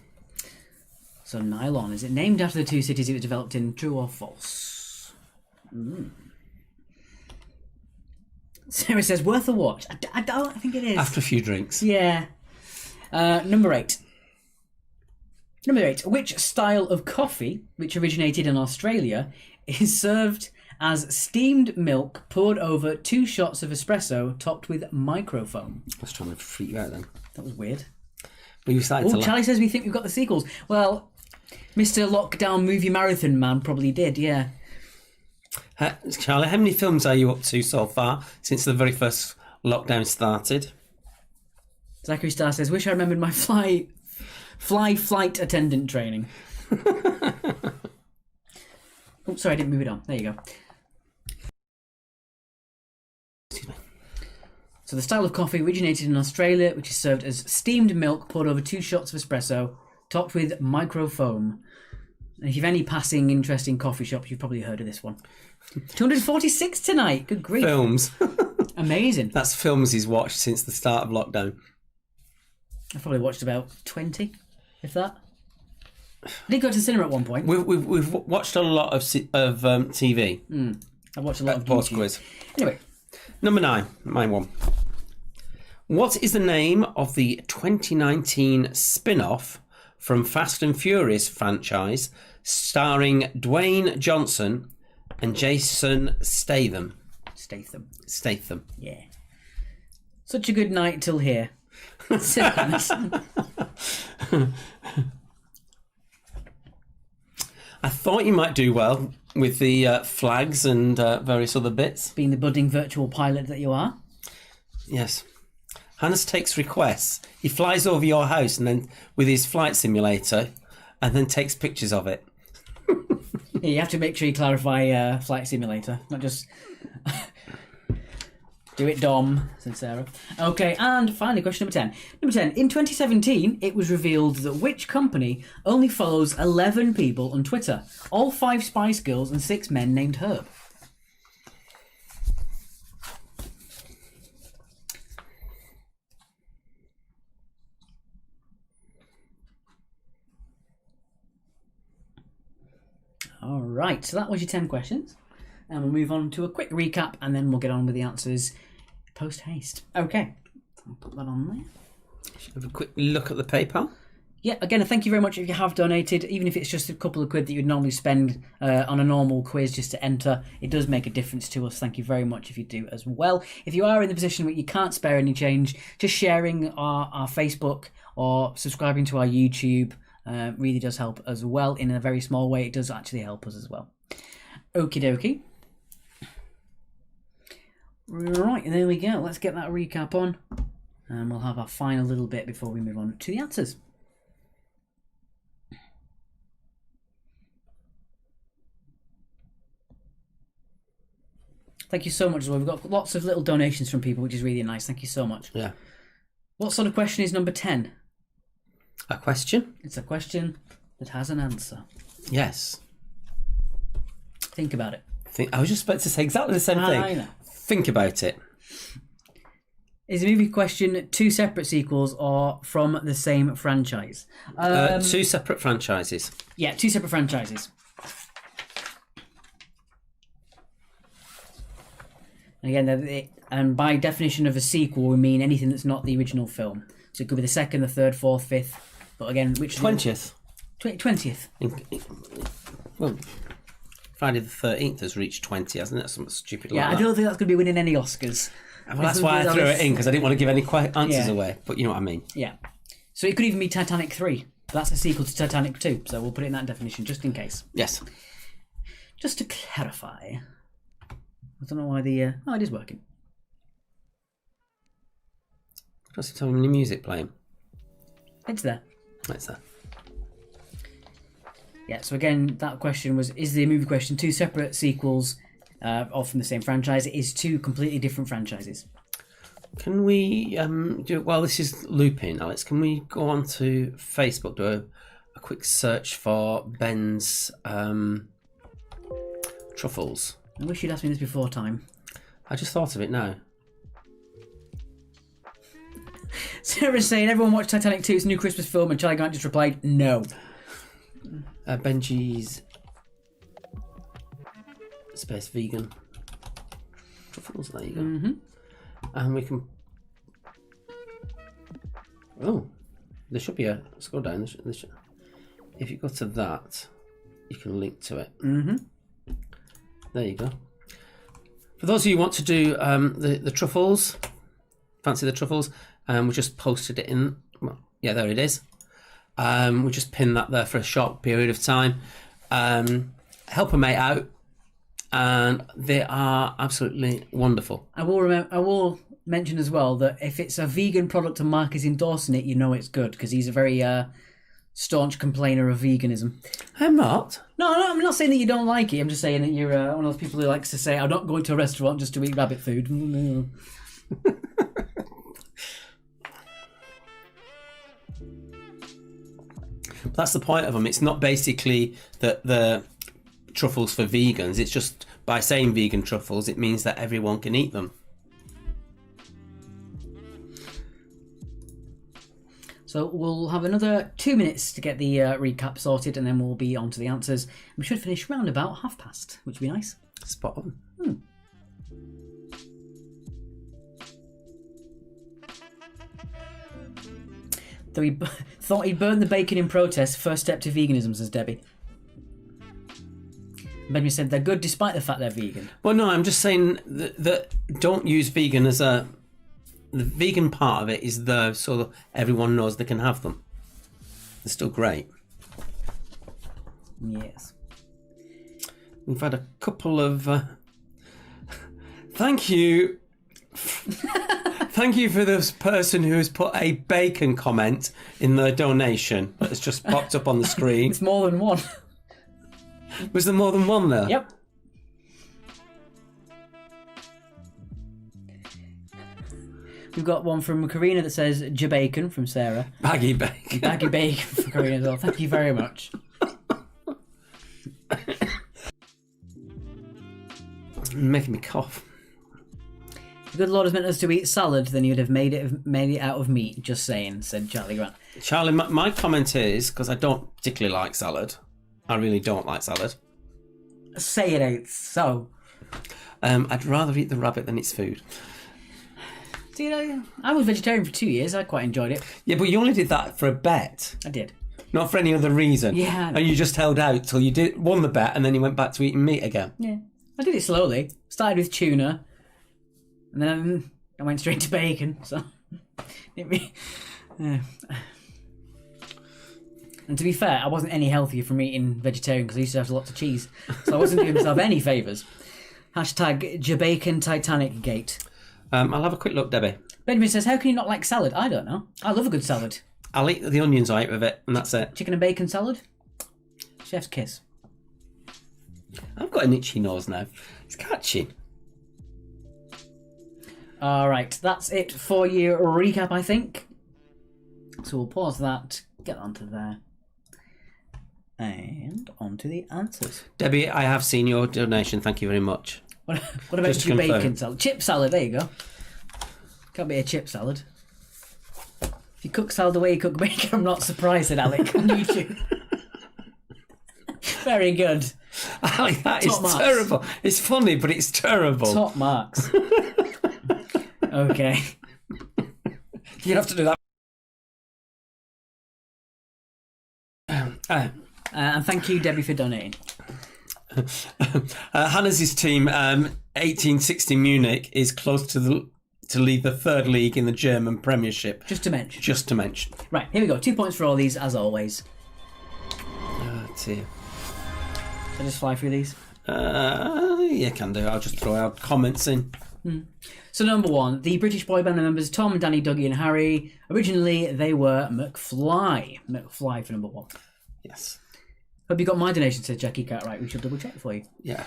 So nylon, is it named after the 2 cities it was developed in? True or false? Sarah says, worth a watch. I don't think it is. After a few drinks. Yeah. Number 8. Which style of coffee, which originated in Australia, is served as steamed milk poured over 2 shots of espresso topped with microfoam? I was trying to freak you out then. That was weird. But you started to Charlie says we think we've got the sequels. Well, Mr. Lockdown Movie Marathon Man probably did, yeah. Charlie, how many films are you up to so far since the very first lockdown started? Zachary Starr says, wish I remembered my flight attendant training. Oh, sorry, I didn't move it on. There you go. Excuse me. So the style of coffee originated in Australia, which is served as steamed milk poured over 2 shots of espresso, topped with microfoam. And if you've any passing interest in coffee shops, you've probably heard of this one. 246 tonight. Good grief. Films. Amazing. That's films he's watched since the start of lockdown. I've probably watched about 20, if that. I did go to the cinema at one point. We've watched a lot of TV. I've watched a lot of Pause YouTube. quiz. Anyway. Number 9, my one. What is the name of the 2019 spin-off from Fast and Furious franchise starring Dwayne Johnson and Jason Statham? Statham. Yeah. Such a good night till here. I thought you might do well with the flags and various other bits. Being the budding virtual pilot that you are. Yes. Hannes takes requests. He flies over your house and then with his flight simulator and then takes pictures of it. Yeah, you have to make sure you clarify flight simulator, not just... Do it, Dom, said Sarah. Okay, and finally, question number 10. Number 10. In 2017, it was revealed that which company only follows 11 people on Twitter? All 5 Spice Girls and 6 men named Herb. All right, so that was your 10 questions. And we'll move on to a quick recap and then we'll get on with the answers post haste. Okay, I'll put that on there. Should have a quick look at the PayPal. Yeah, again, thank you very much if you have donated, even if it's just a couple of quid that you'd normally spend on a normal quiz just to enter. It does make a difference to us. Thank you very much if you do as well. If you are in the position where you can't spare any change, just sharing our Facebook or subscribing to our YouTube really does help as well. In a very small way, it does actually help us as well. Okie dokie. Right, there we go. Let's get that recap on. And we'll have our final little bit before we move on to the answers. Thank you so much as well. We've got lots of little donations from people, which is really nice. Thank you so much. Yeah. What sort of question is number 10? A question? It's a question that has an answer. Yes. Think about it. I was just about to say exactly the same thing. I know. Think about it. Is the movie question 2 separate sequels or from the same franchise? 2 separate franchises. Yeah, 2 separate franchises. Again, and by definition of a sequel, we mean anything that's not the original film. So it could be the 2nd, the 3rd, 4th, 5th. But again, which 20th. 20th. Well, Friday the 13th has reached 20, hasn't it? Something stupid like Yeah, that. I don't think that's going to be winning any Oscars. Well, that's why I threw it in, because I didn't want to give any answers away. But you know what I mean. Yeah. So it could even be Titanic 3. That's a sequel to Titanic 2, so we'll put it in that definition just in case. Yes. Just to clarify. I don't know why the... Oh, it is working. What's the time of the music playing? It's there. It's there. Yeah, so again, that question was, is the movie question two separate sequels or from the same franchise? It is two completely different franchises. Can we do it while this is looping, Alex? Can we go on to Facebook, do a quick search for Ben's truffles? I wish you'd asked me this before time. I just thought of it now. Sarah's saying, everyone watched Titanic 2, it's a new Christmas film, and Charlie Grant just replied, no. Benji's Space Vegan truffles, there you go. Mm-hmm. And we can... Oh, there should be a... Let's go down. If you go to that, you can link to it. Mm-hmm. There you go. For those of you who want to do the truffles, fancy the truffles, we just posted it in... Well, yeah, there it is. We just pinned that there for a short period of time. Help a mate out. And they are absolutely wonderful. I will mention as well that if it's a vegan product and Mark is endorsing it, you know it's good, because he's a very staunch complainer of veganism. I'm not. No, I'm not saying that you don't like it. I'm just saying that you're one of those people who likes to say, I'm not going to a restaurant just to eat rabbit food. That's the point of them. It's not basically that the truffles for vegans. It's just by saying vegan truffles, it means that everyone can eat them. So we'll have another 2 minutes to get the recap sorted, and then we'll be on to the answers. We should finish round about past, which would be nice. Spot on. Though he thought he'd burned the bacon in protest, first step to veganism, says Debbie. Benjamin said they're good despite the fact they're vegan. Well, no, I'm just saying that don't use vegan as a... The vegan part of it is there so that everyone knows they can have them. They're still great. Yes. We've had a couple of... Thank you. Thank you for this person who has put a bacon comment in their donation that's just popped up on the screen. It's more than one. Was there more than one there? Yep. We've got one from Karina that says Jabacon from Sarah. Baggy bacon. Baggy bacon from Karina as well. Thank you very much. Making me cough. The good Lord has meant us to eat salad, then you'd have made it out of meat. Just saying, said Charlie Grant. Charlie, my comment is, because I don't particularly like salad. I really don't like salad. Say it ain't so. I'd rather eat the rabbit than its food. Do you know, I was vegetarian for 2 years. I quite enjoyed it. Yeah, but you only did that for a bet. I did. Not for any other reason. Yeah. And you just held out till you won the bet, and then you went back to eating meat again. Yeah. I did it slowly. Started with tuna, and then I went straight to bacon. So, And to be fair, I wasn't any healthier from eating vegetarian because I used to have lots of cheese. So I wasn't doing myself any favours. Hashtag Jabacon Titanic Gate. I'll have a quick look, Debbie. Benjamin says, how can you not like salad? I don't know. I love a good salad. I'll eat the onions out of it, and that's it. Chicken and bacon salad? Chef's kiss. I've got an itchy nose now. It's catching. All right, that's it for your recap, I think. So we'll pause that, get onto there, and onto the answers. Debbie, I have seen your donation. Thank you very much. What about Just to your confirm. bacon salad? Chip salad, there you go. Can't be a chip salad. If you cook salad the way you cook bacon, I'm not surprised, said Alec on YouTube. Very good. Alec, that is Top marks. terrible. It's funny, but it's terrible. Top marks. Okay. You'd have to do that. And thank you, Debbie, for donating. Hannes' team, 1860 Munich, is close to lead the third league in the German Premiership. Just to mention. Right, here we go. 2 points for all these, as always. Oh, dear. Shall I just fly through these? Yeah, can do. I'll just throw our comments in. So number 1, the British boy band members Tom, Danny, Dougie and Harry. Originally, they were McFly. McFly for number 1. Yes. Hope you got my donation, said Jackie Cat. Right, we should double check for you. Yeah.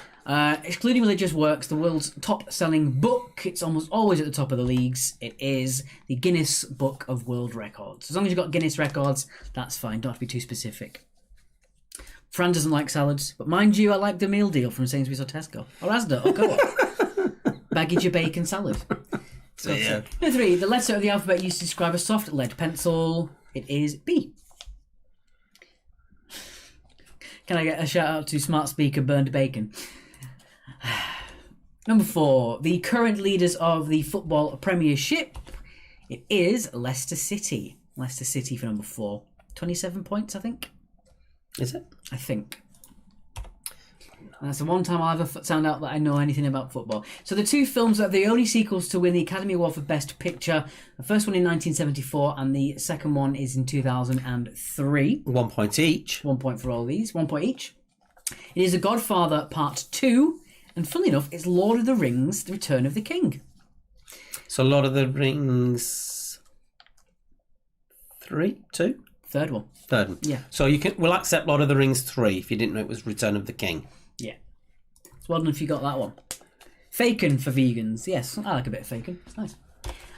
Excluding religious works, the world's top-selling book, it's almost always at the top of the leagues. It is the Guinness Book of World Records. As long as you've got Guinness records, that's fine. Don't have to be too specific. Fran doesn't like salads, but mind you, I like the meal deal from Sainsbury's or Tesco. Or Asda, or Co-op. Baggage of bacon salad. So, yeah. Number 3, the letter of the alphabet used to describe a soft lead pencil. It is B. Can I get a shout out to Smart Speaker Burned Bacon? Number 4, the current leaders of the football Premiership. It is Leicester City. Leicester City for number 4. 27 points, I think. Is it? I think. And that's the one time I'll ever found out that I know anything about football. So the 2 films are the only sequels to win the Academy Award for Best Picture. The first one in 1974 and the second one is in 2003. 1 point each. 1 point for all these. 1 point each. It is The Godfather Part 2. And funnily enough, it's Lord of the Rings, The Return of the King. So Lord of the Rings 3? 2? Third one. Third one. Yeah. So we'll accept Lord of the Rings 3 if you didn't know it was Return of the King. Yeah. It's well done if you got that one. Facon for vegans. Yes, I like a bit of facon. It's nice.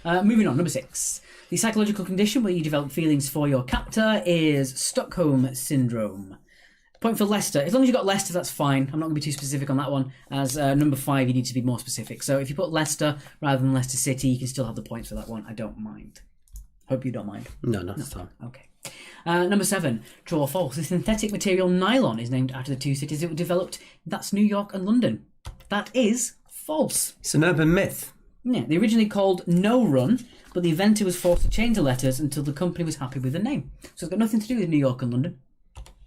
Moving on, number 6. The psychological condition where you develop feelings for your captor is Stockholm Syndrome. Point for Leicester. As long as you got Leicester, that's fine. I'm not going to be too specific on that one. As number 5, you need to be more specific. So if you put Leicester rather than Leicester City, you can still have the points for that one. I don't mind. Hope you don't mind. No, not at all. Okay. Number 7, true or false. The synthetic material nylon is named after the 2 cities it was developed. That's New York and London. That is false. It's an urban myth. Yeah, they originally called No Run, but the inventor was forced to change the letters until the company was happy with the name. So it's got nothing to do with New York and London.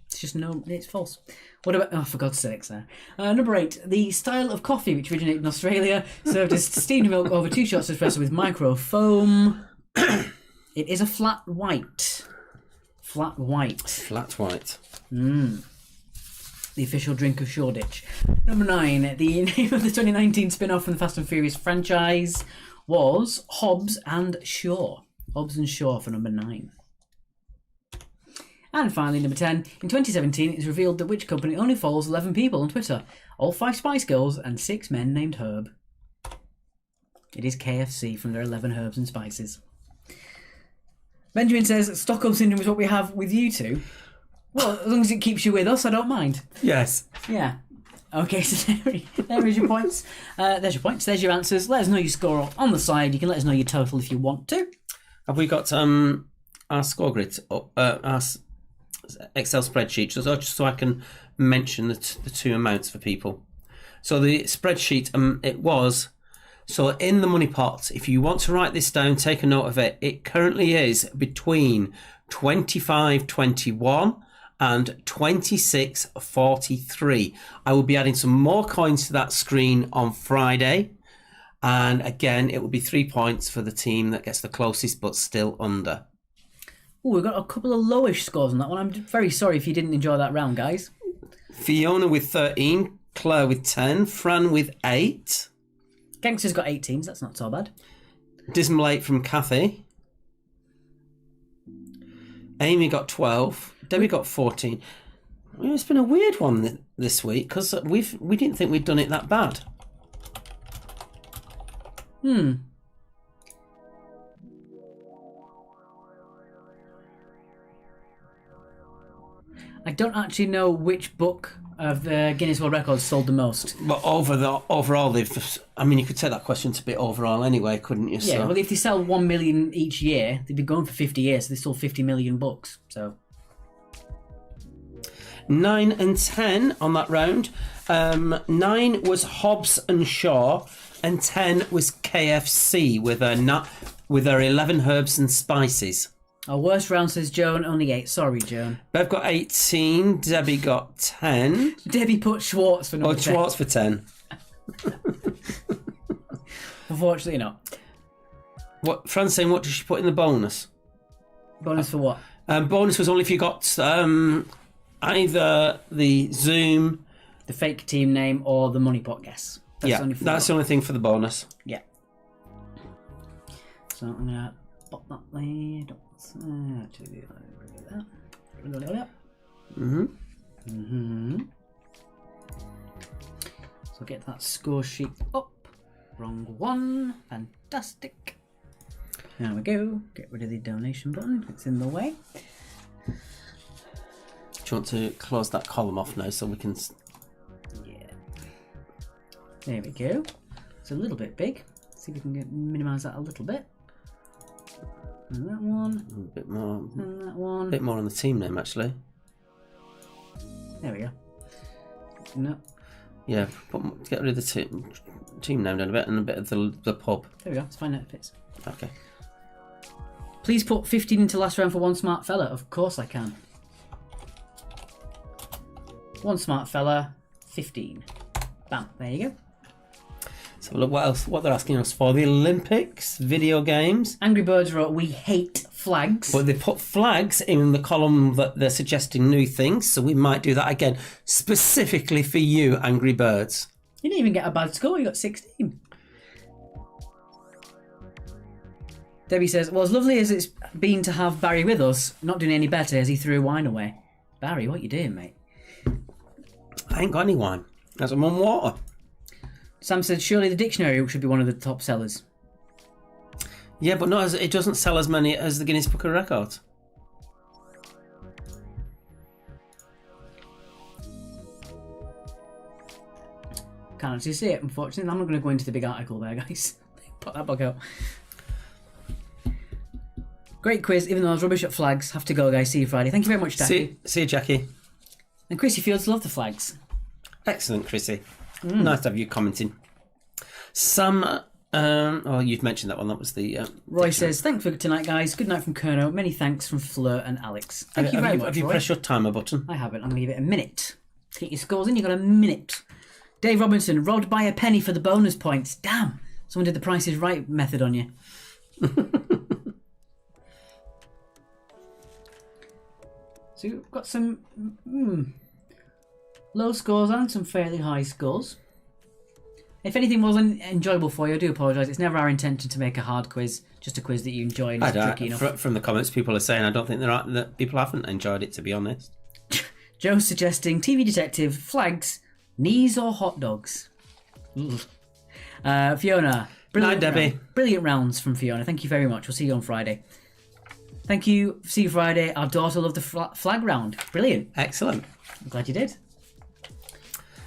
It's just it's false. What about, oh, for God's sakes there. Number 8, the style of coffee which originated in Australia, served as steamed milk over 2 shots of espresso with micro foam. It is a flat white. Flat white. Flat white. The official drink of Shoreditch. Number 9, the name of the 2019 spin-off from the Fast and Furious franchise was Hobbs and Shaw. Hobbs and Shaw for number 9. And finally, number 10, in 2017 it was revealed that which company only follows 11 people on Twitter. All 5 Spice Girls and 6 men named Herb. It is KFC from their 11 herbs and spices. Benjamin says Stockholm Syndrome is what we have with you two. Well, as long as it keeps you with us, I don't mind. Yes. Yeah. Okay, so there is your points. There's your points. There's your answers. Let us know your score on the side. You can let us know your total if you want to. Have we got our score grid, our Excel spreadsheet, just so I can mention the 2 amounts for people? So the spreadsheet, it was... So in the money pot, if you want to write this down, take a note of it. It currently is between 25.21 and 26.43. I will be adding some more coins to that screen on Friday. And again, it will be 3 points for the team that gets the closest, but still under. Oh, we've got a couple of lowish scores on that one. I'm very sorry if you didn't enjoy that round, guys. Fiona with 13, Claire with 10, Fran with 8. Gangster's got 18s, that's not so bad. Dismal 8 from Kathy. Amy got 12. Debbie got 14. It's been a weird one this week because we didn't think we'd done it that bad. I don't actually know which book of the Guinness World Records sold the most. But overall, you could take that question to be overall anyway, couldn't you? Yeah, well, if they sell 1 million each year, they've been going for 50 years, so they sold 50 million books. So 9 and 10 on that round. 9 was Hobbs and Shaw, and 10 was KFC with their 11 herbs and spices. Our worst round, says Joan, only 8. Sorry, Joan. Bev got 18. Debbie got 10. Debbie put Schwartz for number 10. Schwartz for 10. Unfortunately not. What Francine, what did she put in the bonus? Bonus for what? Bonus was only if you got either the Zoom, the fake team name, or the money pot guess. That's the only thing for the bonus. Yeah. So I'm gonna pop that there. Actually, bring that. So get that score sheet up. Wrong one. Fantastic. There we go. Get rid of the donation button. It's in the way. Do you want to close that column off now so we can... Yeah. There we go. It's a little bit big. See if we can minimise that a little bit. And that one. A bit more. And that one. A bit more on the team name, actually. There we go. No. Yeah, get rid of the team name down a bit and a bit of the pub. There we go. Let's find out if it's... Okay. Please put 15 into last round for one smart fella. Of course I can. One smart fella, 15. Bam. There you go. So look what else. What they're asking us for: the Olympics, video games. Angry Birds wrote, "We hate flags." But they put flags in the column that they're suggesting new things, so we might do that again, specifically for you, Angry Birds. You didn't even get a bad score. You got 16. Debbie says, "Well, as lovely as it's been to have Barry with us, not doing any better as he threw wine away." Barry, what you doing, mate? I ain't got any wine. That's I'm on water. Sam said, "Surely the dictionary should be one of the top sellers." Yeah, but not as it doesn't sell as many as the Guinness Book of Records. Can't actually see it, unfortunately. I'm not going to go into the big article there, guys. Put that bug out. Great quiz, even though I was rubbish at flags. Have to go, guys. See you Friday. Thank you very much, Jackie. See you, Jackie. And Chrissy Fields love the flags. Excellent, Chrissy. Nice to have you commenting. Sam, you've mentioned that one. That was the... Roy says, "Thanks for tonight, guys. Good night from Kerno. Many thanks from Fleur and Alex." Thank you very much, Have you Roy. pressed your timer button? I haven't. I'm going to give it a minute. To get your scores in, you've got a minute. Dave Robinson, robbed by a penny for the bonus points. Damn. Someone did the Price is Right method on you. So you've got some low scores and some fairly high scores. If anything wasn't enjoyable for you, I do apologise. It's never our intention to make a hard quiz, just a quiz that you enjoy and is tricky enough. From the comments, people are saying I don't think that people haven't enjoyed it, to be honest. Joe's suggesting TV detective, flags, knees or hot dogs. Fiona. Night, Debbie. Brilliant rounds from Fiona. Thank you very much. We'll see you on Friday. Thank you. See you Friday. Our daughter loved the flag round. Brilliant. Excellent. I'm glad you did.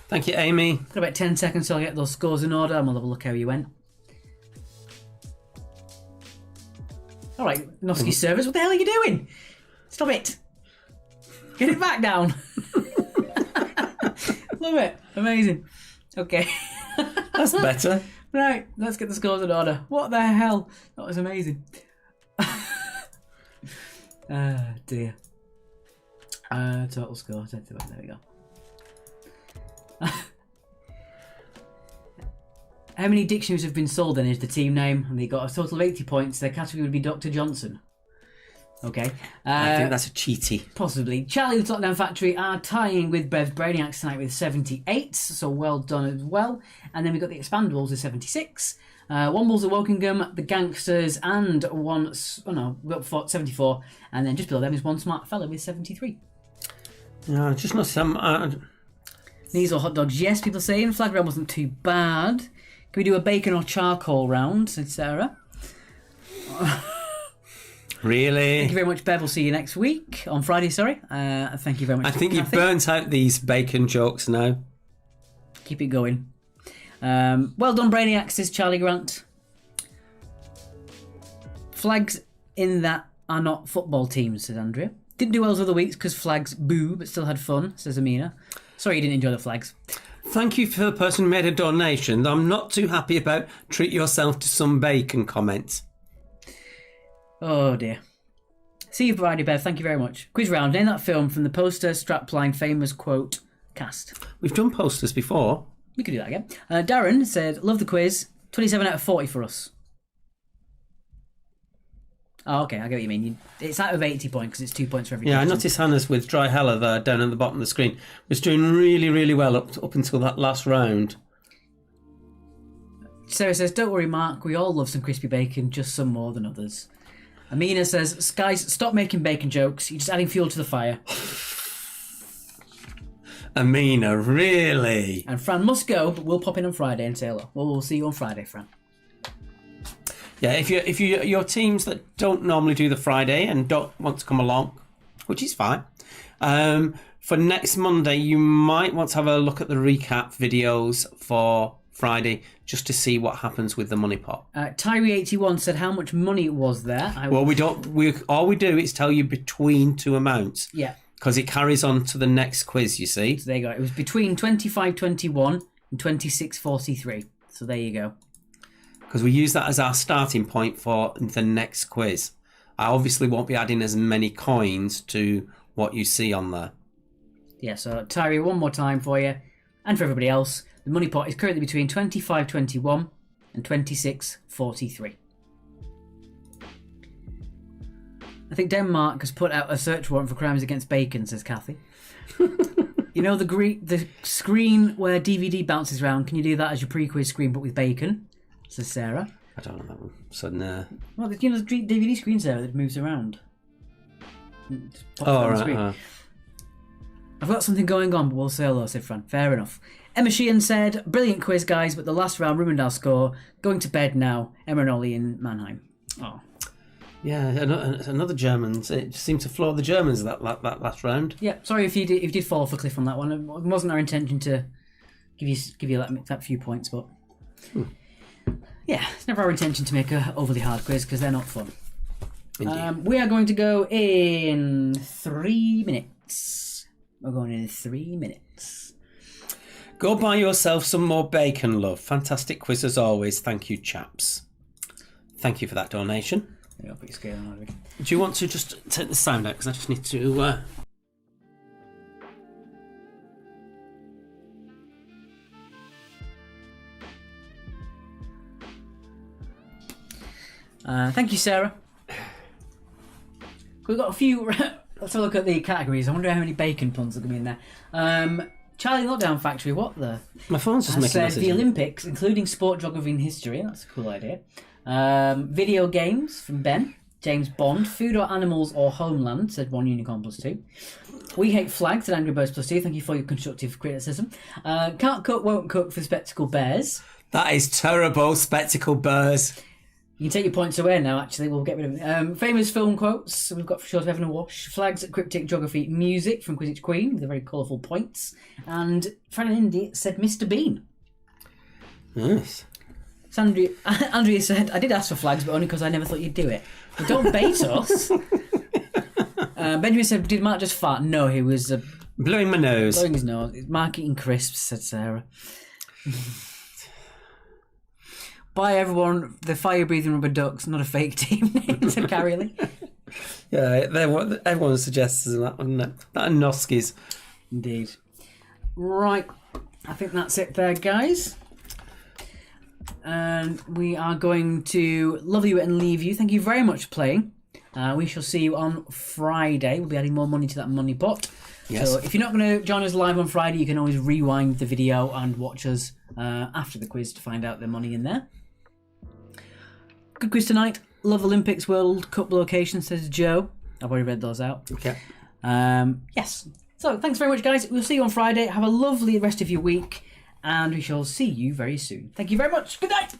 Thank you, Amy. Got about 10 seconds till I get those scores in order and we'll have a look how you went. All right, Noski service, what the hell are you doing? Stop it. Get it back down. Love it. Amazing. Okay. That's better. Right, let's get the scores in order. What the hell? That was amazing. Dear. Total score. There we go. How many dictionaries have been sold then is the team name, and they got a total of 80 points. Their category would be Dr. Johnson. Okay. I think that's a cheaty. Possibly. Charlie the Lockdown Factory are tying with Bev's Brainiacs tonight with 78, so well done as well. And then we've got the Expandables with 76. Wombles of Wokingham, the Gangsters, and we've got 74. And then just below them is One Smart Fella with 73. No, just not some... Knees or hot dogs? Yes, people saying. Flag round wasn't too bad. Can we do a bacon or charcoal round? Said Sarah. Really? Thank you very much, Bev. We'll see you next week. On Friday, sorry. Thank you very much. I think you've burnt out these bacon jokes now. Keep it going. Well done, Brainiacs, says Charlie Grant. Flags in that are not football teams, says Andrea. Didn't do well as other weeks because flags boo, but still had fun, says Amina. Sorry you didn't enjoy the flags. Thank you for the person who made a donation. I'm not too happy about treat yourself to some bacon comments. Oh dear. See you Friday, Bev. Thank you very much. Quiz round. Name that film from the poster, strapline, famous quote, cast. We've done posters before. We could do that again. Darren said, love the quiz. 27 out of 40 for us. Oh, okay. I get what you mean. It's out of 80 points because it's 2 points for every question. I noticed Hannah's with Dry Hella there down at the bottom of the screen was doing really, really well up until that last round. Sarah says, don't worry, Mark. We all love some crispy bacon, just some more than others. Amina says, guys, stop making bacon jokes. You're just adding fuel to the fire. Amina, really? And Fran must go, but we'll pop in on Friday and say hello. We'll see you on Friday, Fran. Yeah, if your teams that don't normally do the Friday and don't want to come along, which is fine, for next Monday you might want to have a look at the recap videos for Friday just to see what happens with the money pot. Tyree81 said how much money was there. All we do is tell you between two amounts. Yeah. Because it carries on to the next quiz, you see. So there you go. It was between 25.21 and 26.43. So there you go. Because we use that as our starting point for the next quiz. I obviously won't be adding as many coins to what you see on there. Yeah, so Tyree, one more time for you. And for everybody else, the money pot is currently between 25.21 and 26.43. I think Denmark has put out a search warrant for crimes against bacon, says Kathy. You know the screen where DVD bounces around, can you do that as your pre-quiz screen but with bacon? Says Sarah. I don't know that one. So, no. Well, you know the DVD screen, Sarah, that moves around. Oh, right. I've got something going on, but we'll say hello, said Fran. Fair enough. Emma Sheehan said, brilliant quiz, guys, but the last round, Rumendale score. Going to bed now. Emma and Ollie in Mannheim. Oh. Yeah, another Germans. It seemed to floor the Germans that last round. Yeah, sorry if you did fall off a cliff on that one. It wasn't our intention to give you that few points, but yeah, it's never our intention to make a overly hard quiz because they're not fun. We are going to go in 3 minutes. We're going in 3 minutes. Go buy yourself some more bacon, love. Fantastic quiz as always. Thank you, chaps. Thank you for that donation. Yeah, I'll put your scale on. Do you want to just take the sound out? Because I just need to... Thank you, Sarah. We've got a few... Let's have a look at the categories. I wonder how many bacon puns are going to be in there. Charlie Lockdown Factory, what the... My phone's just making messages. The Olympics, including sport, geography and history. That's a cool idea. Video games from Ben. James Bond. Food or animals or homeland, said 1 unicorn plus 2. We hate flags, said Angry Birds plus 2. Thank you for your constructive criticism. Can't cook, won't cook for Spectacle Bears. That is terrible, Spectacle Bears. You can take your points away now, actually. We'll get rid of it. Famous film quotes. We've got for sure Evan and Wash. Flags at Cryptic Geography. Music from Quidditch Queen with the very colourful points. And Fran and Indy said Mr. Bean. Nice. Andrea said, I did ask for flags, but only because I never thought you'd do it. Well, don't bait us. Benjamin said, did Mark just fart? No, he was... blowing my nose. Blowing his nose. Mark eating crisps, said Sarah. Bye, everyone. The fire-breathing rubber ducks, not a fake team name, said Carrie Lee. Yeah, everyone suggests that, isn't it? That and Noskis. Indeed. Right. I think that's it there, guys. And we are going to love you and leave you. Thank you very much for playing. We shall see you on Friday. We'll be adding more money to that money pot. Yes. So if you're not going to join us live on Friday, you can always rewind the video and watch us after the quiz to find out the money in there. Good quiz tonight. Love Olympics World Cup location, says Joe. I've already read those out. Okay. Yes. So thanks very much, guys. We'll see you on Friday. Have a lovely rest of your week. And we shall see you very soon. Thank you very much. Good night.